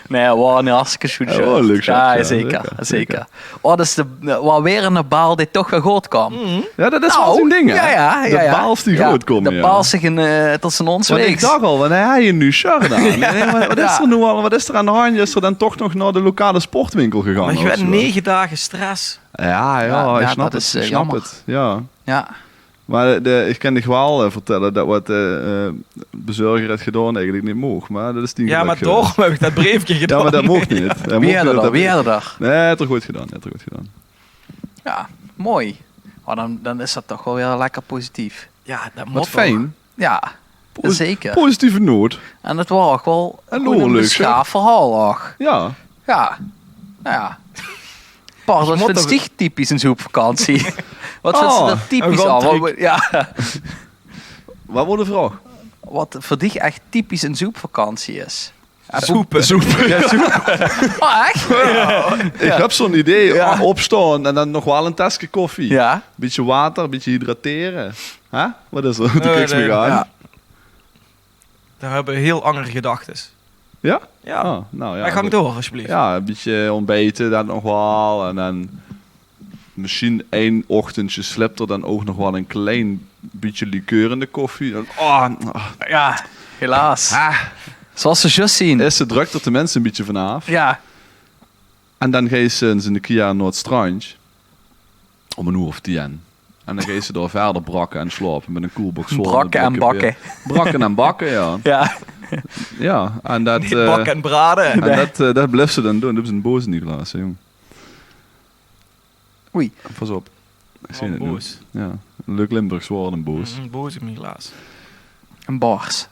Nee, we waren een hartstikke goed Ja, shirt. wel een leuk shirt, Ja, ja, zeker. zeker, Zeker. Oh, dat is wel weer een baal die toch wel goed kwam. Ja, dat is wel zo'n ding, hè? Ja. De baals die goed komen, De ja. baal zich tot zijn ons Want ik weeks. dacht al, wanneer hij je nu shirt aan? Wat is Ja. er nu al? Wat is er aan de hand? Is er dan toch nog naar de lokale sportwinkel gegaan? Maar je of bent zo? 9 dagen stress. Ja, Ja, ik ja, snap dat het. is, Ik snap jammer. het. Ja. Ja. Maar ik kan je wel vertellen dat wat bezorger heeft gedaan eigenlijk niet mocht. Maar dat is niet Ja, maar gelijk geweest. toch heb ik dat briefje gedaan. Ja, maar dat mocht niet. Hij Wie mocht had er dat- dan? Wie had er daar? Nee, hij heeft er goed gedaan. Ja, mooi. Oh, dan is dat toch wel weer lekker positief. Ja, dat moet Wat wel. fijn. Ja, zeker. Positieve noot. En het was ook wel En gewoon een leuk, beschaafd verhaal. Och. Ja. Ja, nou ja. Pas, wat moet vindt toch- zich typisch een zoepvakantie? Wat vindt ze Oh, dat typisch een aan? rondtrek. Ja, Wat wordt de vraag? wat voor dich echt typisch een zoepvakantie is. Soepen. Oh, echt? Ik heb zo'n idee. Ja. Opstaan en dan nog wel een tasje koffie. Ja. Beetje water, beetje hydrateren. Huh? Wat is er? Toen Nee, keek ze me nee. aan. Ja. Daar hebben we heel andere gedachten. Ja? Ja. Ah, nou ja. Maar gang door, alsjeblieft. Ja, een beetje ontbeten, dat nog wel. En dan misschien één ochtendje slept er dan ook nog wel een klein beetje likeur in de koffie. Dan, Ja, helaas. Ah. Zoals ze juist zien. Eerst drukt er de mensen een beetje vanaf. Ja. En dan gaan ze in de Kia naar het strand. Om 1 uur of 10. En dan gaan ze door verder brakken en slapen met een koelbox vol. Brakken en bakken. Brakken en bakken, ja. Ja. Ja, en dat... Niet bakken en braden. en dat blijft ze dan doen. Dat hebben ze een boos in die glazen, jong. Oei. Pas op. Ik zie Oh, het nu. boos. Ja, een leuk Limburgs woord, een boos. Boos in mijn glaas. Een bars.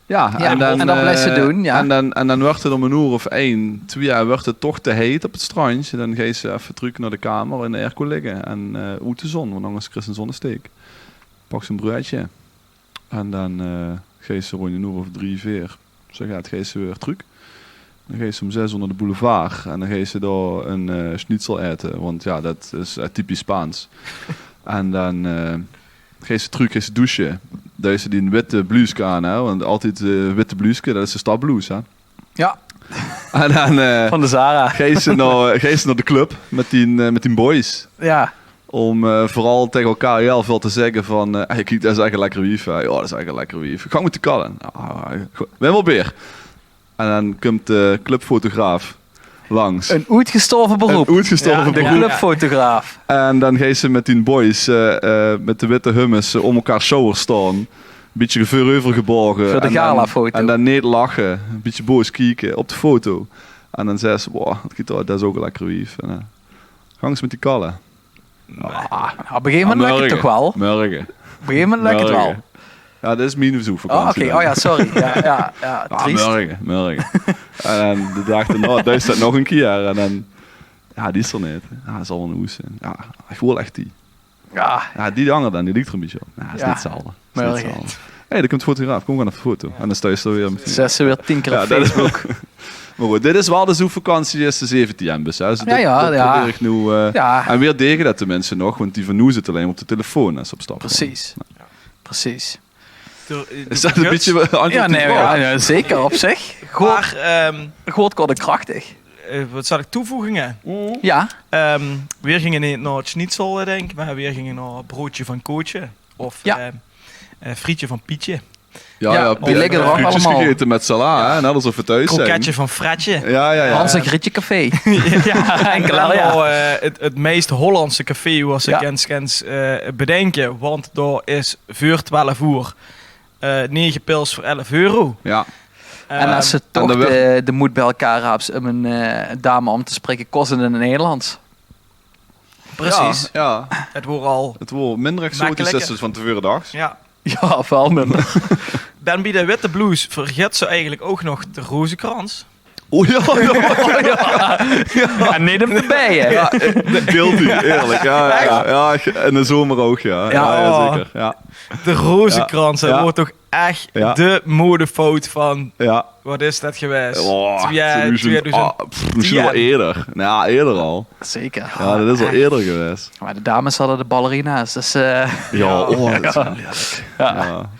Ja, Ja, en dat blijft ze doen, ja. En dan wordt het om 1 uur of 1, 2 jaar wordt het toch te heet op het strandje. Dan ga je ze even terug naar de kamer in de airco liggen. En uit de zon, want anders krijg je een zonnesteek. Pak ze een broodje. En dan ga je ze rond 1 uur of 3, 4. Zo gaat ga je ze weer terug. Dan ga je ze om 6 uur naar de boulevard. En dan ga je ze daar een schnitzel eten. Want ja, dat is typisch Spaans. En dan ga je ze terug, ga je ze douchen. Daar is die een witte blouse aan, hè? Want altijd witte blouse, dat is de stadblouse, hè? Ja. En dan Van de Zara. ga je ze naar de club met die boys. Ja. Om vooral tegen elkaar heel veel te zeggen van... hey, kijk, dat is echt een lekker wief. Ja, dat is echt een lekker wief. Ga met de kallen. Ben wel beer. En dan komt de clubfotograaf langs. Een uitgestorven beroep. Een uitgestorven Ja, de beroep. clubfotograaf. En dan gaan ze met die boys met de witte hummus om elkaar shower staan. Een beetje voorover gebogen. Voor de En dan- gala-foto. En dan niet lachen. Een beetje boos kijken op de foto. En dan zei ze, wow, dat is ook een lekker wief. En gang ze met die kallen. Op een gegeven moment lukt het toch wel? Morgen. Op een gegeven moment lukt het wel. Ja, dat is mijn Oh, bezoekvakantie. oké. Oh ja, sorry. Ja, triest. Morgen. En dan de dag daarna, daar is dat nog een keer. En dan, ja, die is er niet. Ja, dat is al een hoes. Ja, ik wil echt die. Ja, Ja, die hanger dan, die ligt er een beetje op. Ja, dat is Ja. niet hetzelfde. Dat is niet Morgen. hetzelfde. Hé, daar komt de fotograaf. Kom, we gaan even foto. En dan sta je er weer met die... zes ze weer 10 keer op Ja, dat is Facebook. Maar goed, dit is wel de zoekvakantie, is de 17 bus. Hè. Dus Ja, ja, dit ja. probeer ik nu... Ja. En weer tegen dat de mensen nog, want die van nu zitten alleen op de telefoon als ze op stap komen. Precies. Precies. Is dat een beetje antwoord Ja, op die nee, vraag? ja, zeker op zich. Maar, Goed kort en krachtig. wat zal ik toevoegen? Ja. Weer gingen niet naar het schnitzel, denk ik. Maar weer gingen naar broodje van Kootje. Of Ja. frietje van Pietje. Ja, die liggen er ook frietjes allemaal. gegeten met sala, hè, net alsof we thuis zijn. Kroketje van Fratje. Ja. Hans en Grietje Café. Ja, en Enkel, dan ja. nog, het meest Hollandse café was ik Ja. eens bedenken. Want daar is voor 12 uur 9 pils voor €11. Ja. En als ze en toch dan werd- de moed bij elkaar hebben om een dame om te spreken, kost het in het Nederlands. Precies. Ja. Het wordt al... Het wordt minder exotisch Makkelijker. is het van tevoren dags. Ja. Ja, of wel minder. Dan bij de witte blues vergeet ze eigenlijk ook nog de rozenkrans. Oh ja. En niet hem erbij, hè. Ja, guilty, eerlijk. Ja, in de zomer ook, ja. Ja, zeker. Ja. De rozenkrans, dat Ja. wordt toch echt Ja. de modefout van... Ja. Wat is dat geweest? Oh, 2000. misschien wel eerder. Nou, eerder al. Zeker. Ja, dat is al eerder geweest. Maar de dames hadden de ballerina's, dus... Ja, oh, dat is wel heerlijk. Ja.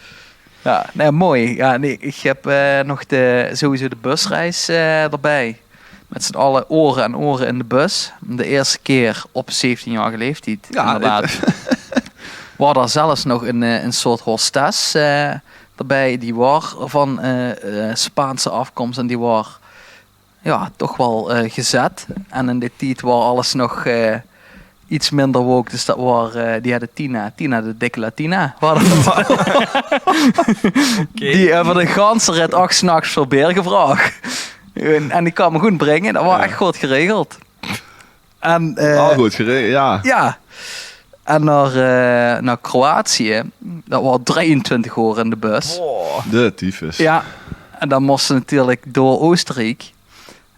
Ja, nee, mooi. Ja, nee, ik heb nog sowieso de busreis erbij. Met z'n allen oren en oren in de bus. De eerste keer op 17-jarige leeftijd. Ja, inderdaad. We hadden zelfs nog een soort hostess erbij. Die was van Spaanse afkomst. En die was toch wel gezet. En in dit tijd was alles nog iets minder woke. Dus dat die hadden Tina de dikke Latina. Die hebben de ganse rit 8 s'nachts voor beer gevraagd. En die kwam me goed brengen. Dat was echt goed geregeld. En, goed geregeld, ja. Ja. En naar Kroatië. Dat was 23 uur in de bus. De tyfus. Ja. En dan moesten ze natuurlijk door Oostenrijk.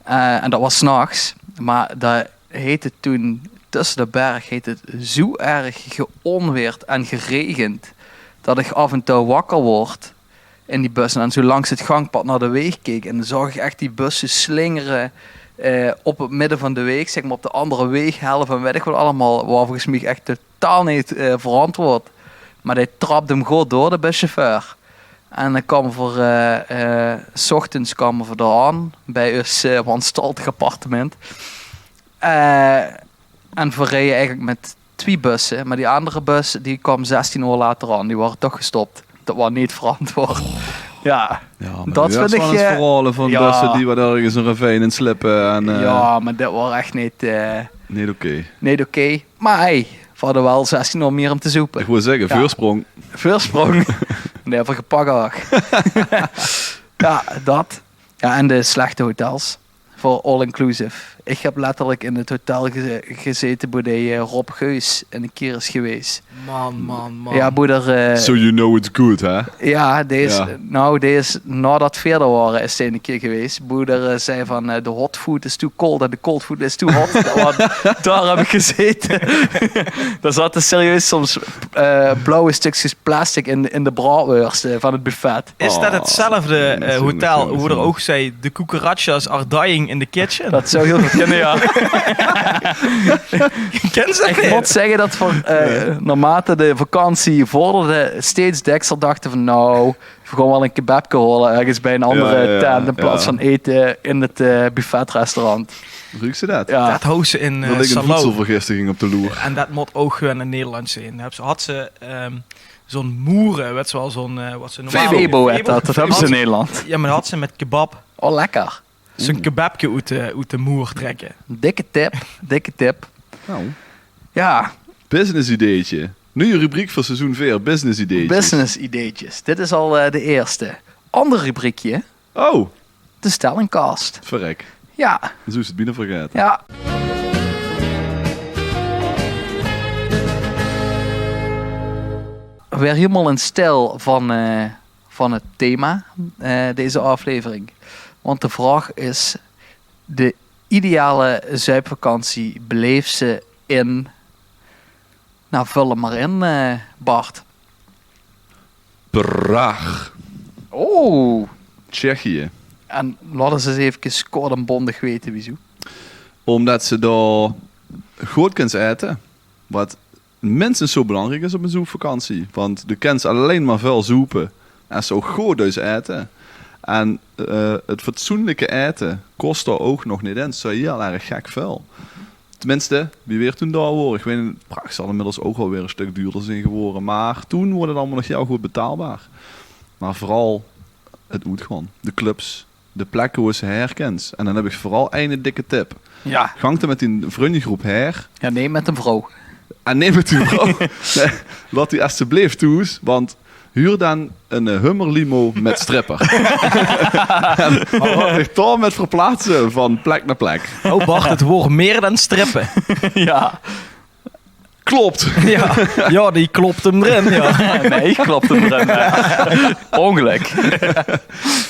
En dat was 's nachts. Maar dat heette toen, tussen de berg, heette het zo erg geonweerd en geregend. Dat ik af en toe wakker word in die bus. En dan zo langs het gangpad naar de weg keek. En dan zag ik echt die bussen slingeren op het midden van de weg. Zeg maar op de andere weeghelft. En weet ik wat allemaal. Waar volgens mij echt totaal niet verantwoord. Maar die trapte hem goed door, de buschauffeur. En dan kwamen we 's ochtends kwamen we aan bij ons wanstaltig appartement. En we reden eigenlijk met 2 bussen. Maar die andere bus die kwam 16 uur later aan. Die waren toch gestopt. Dat was niet verantwoord. Ja, dat vind ik... verhalen van ja. bussen die wat ergens een ravijn in slippen. En, ja, maar dat was echt niet... niet oké. niet oké. Maar hey, we hadden wel 16 uur meer om te zoeken. Ik wil zeggen, Ja. voorsprong. Voorsprong. Nee, even gepakt ook. Ja, dat. Ja, en de slechte hotels. Voor all-inclusive. Ik heb letterlijk in het hotel gezeten waar de Rob Geus een keer is geweest. Man. Ja, boeder... So you know it's good, hè? Ja, deze, Ja. deze, nadat we verder waren, is hij een keer geweest. Boeder zei van, de hot food is too cold en de cold food is too hot. Daar heb ik gezeten. Daar zaten serieus soms blauwe stukjes plastic in de braadworst van het buffet. Is dat hetzelfde jongens, hotel jongens, hoe er jongens. ook zei, de cucarachas are dying in the kitchen? Dat zou heel goed kunnen, ja. Ken ze Ik niet? moet zeggen dat we naarmate de vakantie vorderde steeds Dexter dachten van nou, we gaan wel een kebabje halen ergens bij een andere tent in plaats van eten in het buffetrestaurant. Ruik ze dat? Ja. Dat houden in Er ligt een Salou. voedselvergiftiging op de loer. En dat moet ook gewoon in Nederland zijn. Had ze zo'n moeren, weet je wel, zo'n wat ze normaal... Febo heet dat hebben ze in Had- Nederland. Ja, maar dat had ze met kebab. Oh, lekker. Zo'n kebabje uit de moer trekken. Dikke tip. Nou, Ja, business ideetje. Nu je rubriek voor seizoen 4, business ideetjes. business ideetjes. Dit is al de eerste. Ander rubriekje, Oh, de stellingcast. verrek. Ja, Zo is het binnen vergeten. ja. Weer helemaal in stijl van het thema, deze aflevering. Want de vraag is, de ideale zuipvakantie beleef ze in... Nou, vul hem maar in, Bart. Praag. Oh, Tsjechië. en laten ze eens even kort en bondig weten wieso. Omdat ze daar goed kunnen eten. Wat minstens zo belangrijk is op een zoekvakantie. Want de kent alleen maar veel zoepen. En zo goed dus eten. En het fatsoenlijke eten kost daar ook nog niet in. Zo heel erg gek veel. Tenminste, wie weer toen daar hoor. Ik weet, Praag zal inmiddels ook wel weer een stuk duurder zijn geworden. Maar toen wordt het allemaal nog heel goed betaalbaar. Maar vooral het uitgaan. De clubs. De plekken waar ze herkent. En dan heb ik vooral één dikke tip. Ja. Gang er met die vriendengroep her. Ja, nee, met een vrouw. En neem het u vrouw. Nee, laat die alsjeblieft toe. Want huur dan een Hummer limo met stripper. En laat zich daar met verplaatsen van plek naar plek. Oh Bart, het woord meer dan strippen. Ja. Klopt. Ja, die klopt hem erin. Ja. Nee, klopt hem erin. Ongeluk.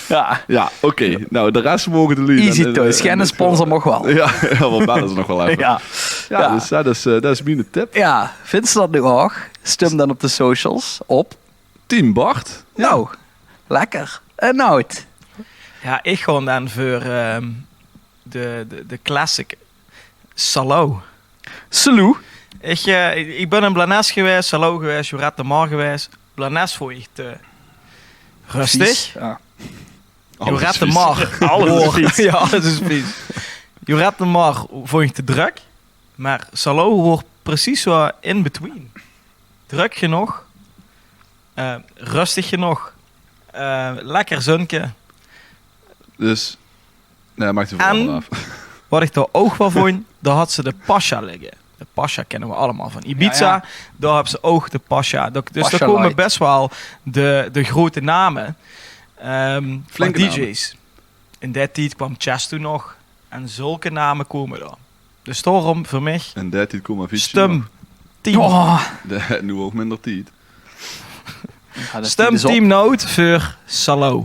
Ja. Ja, oké. Nou, de rest mogen de lieden. Easy Toys. Geen sponsor mag wel. Ja, wel bellen ze nog wel even. Ja. Ja, dus dat is mijn tip. Ja, vindt ze dat nu ook? Stem dan op de socials op. Team Bart. Nou, lekker. En nou, Ja, ik gewoon dan voor de classic Salou. Salou. Ik ben in Blanes geweest, Salou geweest, Jurat de Mar geweest. Blanes vond ik Rustig. Vies. Ja. Alles Je redt de vies. mar. Alles is vies. Ja, alles is vies. Je redt de mar vond je te druk. Maar Salou wordt precies zo in between. Druk genoeg. Rustig genoeg. Lekker zonke. Dus, nee, maakt de En- vraag af. Wat ik daar ook wel vond, daar had ze de Pasha liggen. De Pasha kennen we allemaal van Ibiza. Ja, ja. Daar hebben ze ook de Pasha. Dus Pasha daar komen Light. best wel de grote namen. Flinke van DJ's. In die tijd kwam Chesto nog. En zulke namen komen daar. Dus daarom voor mij En 13,4. Stum Team. Oh. Nu ook minder tijd. Ja, dat Stem is op. Team Note voor Salou.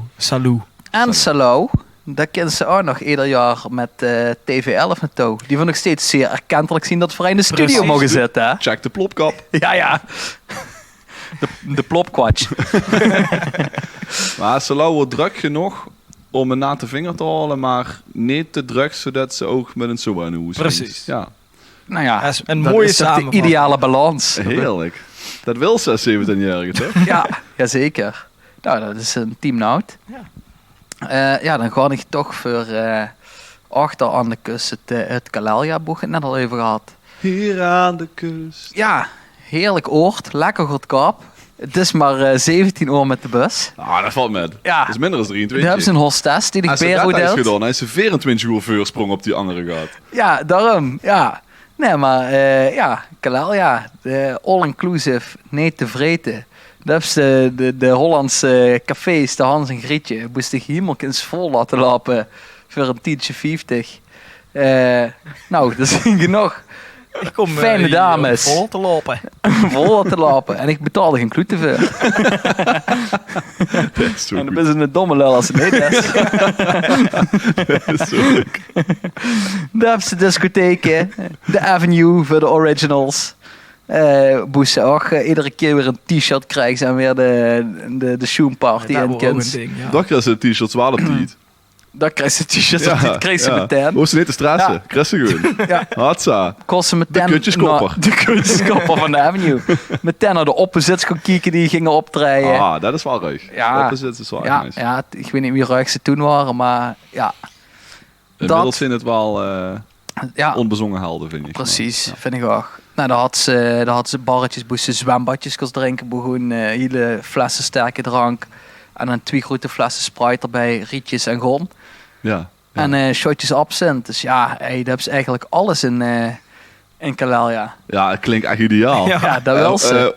En Salou, dat kennen ze ook nog ieder jaar met TV11 naartoe. Die vond ik steeds zeer erkentelijk zien dat we in de studio Precies. mogen zitten. Hè? Check de plopkap. Ja, ja. De plopkwatch. Maar Salou wordt druk genoeg om een natte vinger te halen, maar niet te druk zodat ze ook met een soa in de hoes Precies. hangt. Ja, Nou ja, Dat is een dat mooie is toch de samenvatting. ideale balans. heerlijk. Dat wil 6, 17-jarige toch? Ja, jazeker. Nou, dat is een Team Nout. Ja, dan ga ik toch voor achter aan de kust het Kalelia-boeg het net al even gehad. Hier aan de kust. Ja, heerlijk oord, lekker goedkoop. Het is maar 17 uur met de bus. Ah, dat valt met. Ja. Dat is minder dan We 23. hebben ze een hostess die de Als ze dat beer heeft deelt. gedaan, hij is 24 uur voorsprong op die andere gaat. Ja, daarom. Ja. Nee, maar ja, Kalelia, de all-inclusive, niet te vreten. Dat is de Hollandse cafés, de Hans en Grietje. Moest ik helemaal eens vol laten lopen voor een tientje 50. Nou, dat is genoeg. Ik kom Fijne hier dames. vol te lopen. Vol laten lopen. En ik betaalde geen kloete voor. Dat is zo En dan goed. ben ze een domme lul als het niet is. Dat is zo leuk. De Amsterdamse discotheken, de Avenue voor de originals. Moest ze ook iedere keer weer een t-shirt krijgen en weer de shoemparty Dat in wordt ook Kins. een ding, ja. Dat krijg je t-shirts wel op tijd. Dan krijg je t-shirts, dat krijg ze meteen. Hoef ze niet te stressen. Ja. Krijg ze gewoon. Ja. Hatsa. Kost ze meteen De kutjeskopper. naar- De kutjeskopper van de Avenue. Meteen naar de opposites gaan kijken die gingen optreden. Ah, dat is wel ruig. Ja. Dat is wel Ja, nice. ja, ik weet niet wie ruig ze toen waren, maar ja. Inmiddels zijn het wel Ja, onbezongen helden, vind ik. precies, Maar, vind ik ook. Nou, daar had ze barretjes, moesten zwembadjes kunnen drinken, begon hele flessen sterke drank. En dan 2 grote flessen Sprite erbij, rietjes en gon. ja. Ja. En shotjes absint. Dus ja, hey, dat hebben ze eigenlijk alles in Kalelia. Ja, het klinkt echt ideaal. Ja, dat wel ze.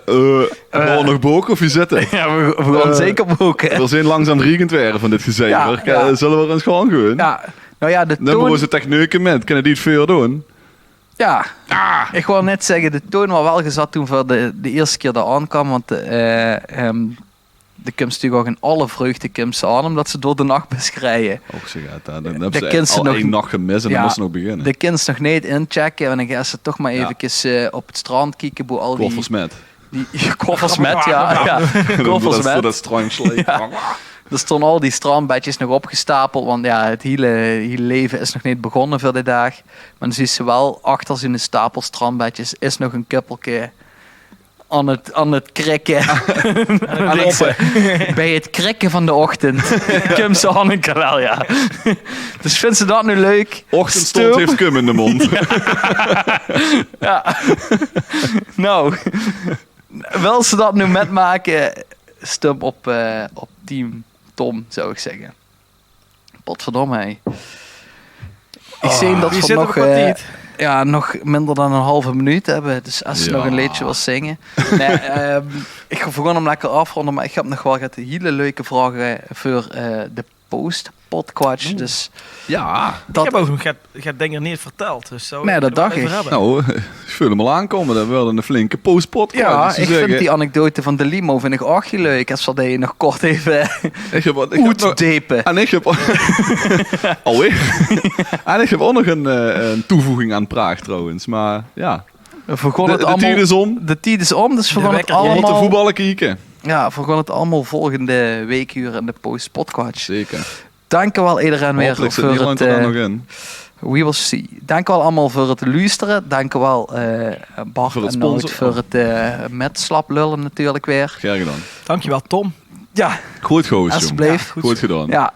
Gewoon nog boken of je zitten? Ja, we gaan zeker boeken. We zijn langzaam riegend werden van dit gezever. Ja, ja. Zullen we eens gewoon gaan? Ja, nou ja, de Dan moeten toon... ze technieken met. Kunnen die het veel doen? Ja, ik wil net zeggen, de toon was wel gezet toen voor de eerste keer dat aankwam. Want de komt natuurlijk ook in alle vreugde komt ze aan, omdat ze door de nacht rijden. Oh, zeg het. Dan hebben De ze kinderen al nog- 1 nacht gemist en Ja, dan moesten ze nog beginnen. De kinderen nog niet inchecken. En dan gaan ze toch maar Ja. even op het strand kijken. Hoe al die... Koffers met. Die koffers met, ja. Koffers met. Dat strooimsleep. Ja. Er stonden al die strandbedjes nog opgestapeld. Want ja, het hele leven is nog niet begonnen voor de dag. Maar dan zie je wel, achter zijn stapel strandbedjes is nog een kuppelke aan het krikken. En bij het krikken van de ochtend komt ze aan een Kalelia. Dus vindt ze dat nu leuk? Ochtendstond Stoom. heeft cum in de mond. Ja. Nou, wil ze dat nu metmaken? Stump op team Tom, zou ik zeggen. Potverdomme, hé. Ik zie dat Wie we zit er nog, op het tijd? ja, nog minder dan een halve minuut hebben. Dus als ze Ja. nog een liedje wil zingen. Nee, ik ga gewoon hem lekker afronden. Maar ik heb nog wel hele leuke vragen voor de post-podquatch. Dus Ja. Ik dat... heb ook nog het ding er niet verteld. Dus zo Nee, dat dacht ik. Nou, ik voel hem al aankomen. Dat wilde een flinke post-podcast. Ja, Dus ze ik vind zeggen, die anekdote van de limo vind ik ook heel leuk. Als we die nog kort even ik heb nog- uitdepen. En ik heb... Alweer? En ik heb ook nog een toevoeging aan Praag trouwens. Maar ja, Vergon de het tijd allemaal... is om. De tijd is om, dus vergon het wekker We moeten allemaal... voetballen kijken. Ja, vergon het allemaal volgende weekuur in de post-podcast. Zeker. Dank u wel iedereen weer Hopelijk zit voor Nederland het... er dan nog in. We will see. Dank u wel allemaal voor het luisteren. Dank u wel Bart Voor het en Nout sponsoren. voor het met slap lullen natuurlijk weer. Graag gedaan. Dankjewel Tom. Ja, Goed goos, jong. alsjeblieft. Goed gedaan. Ja.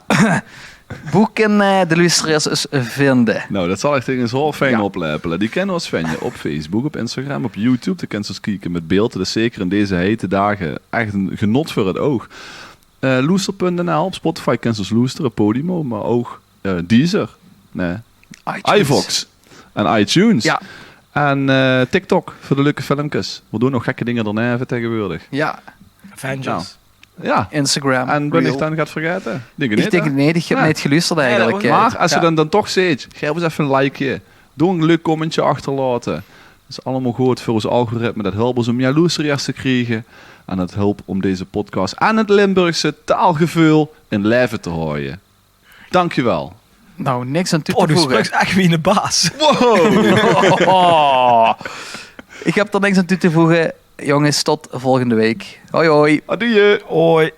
Hoe kunnen de luisteraars eens vinden? Nou, dat zal echt tegen zo fijn Ja. oplepelen. Die kennen ons vinden op Facebook, op Instagram, op YouTube. Daar kunnen ze ons kijken met beeld. Dat is zeker in deze hete dagen echt een genot voor het oog. Loester.nl, op Spotify kennen ze ons Loester, Podimo, maar ook Deezer, iVox en iTunes. Ja. En TikTok voor de leuke filmpjes. We doen nog gekke dingen daarna even tegenwoordig. Ja, Avengers. Ja. Instagram. En ben Reel. ik dan gaat vergeten? Denk Ik denk nee, ik heb Ja. niet geluisterd eigenlijk. Nee, Maar als je Ja. dan toch ziet, geef eens even een likeje. Doe een leuk commentje achterlaten. Dat is allemaal goed voor ons algoritme. Dat helpt ons om jouw luisteraars te krijgen. En dat helpt om deze podcast aan het Limburgse taalgevoel in leven te houden. Dankjewel. Nou, niks aan toe te Oh, die voegen. spreekt echt wie een baas. Oh. Ik heb er niks aan toe te voegen. Jongens, tot volgende week. Hoi hoi. Adieu. Hoi.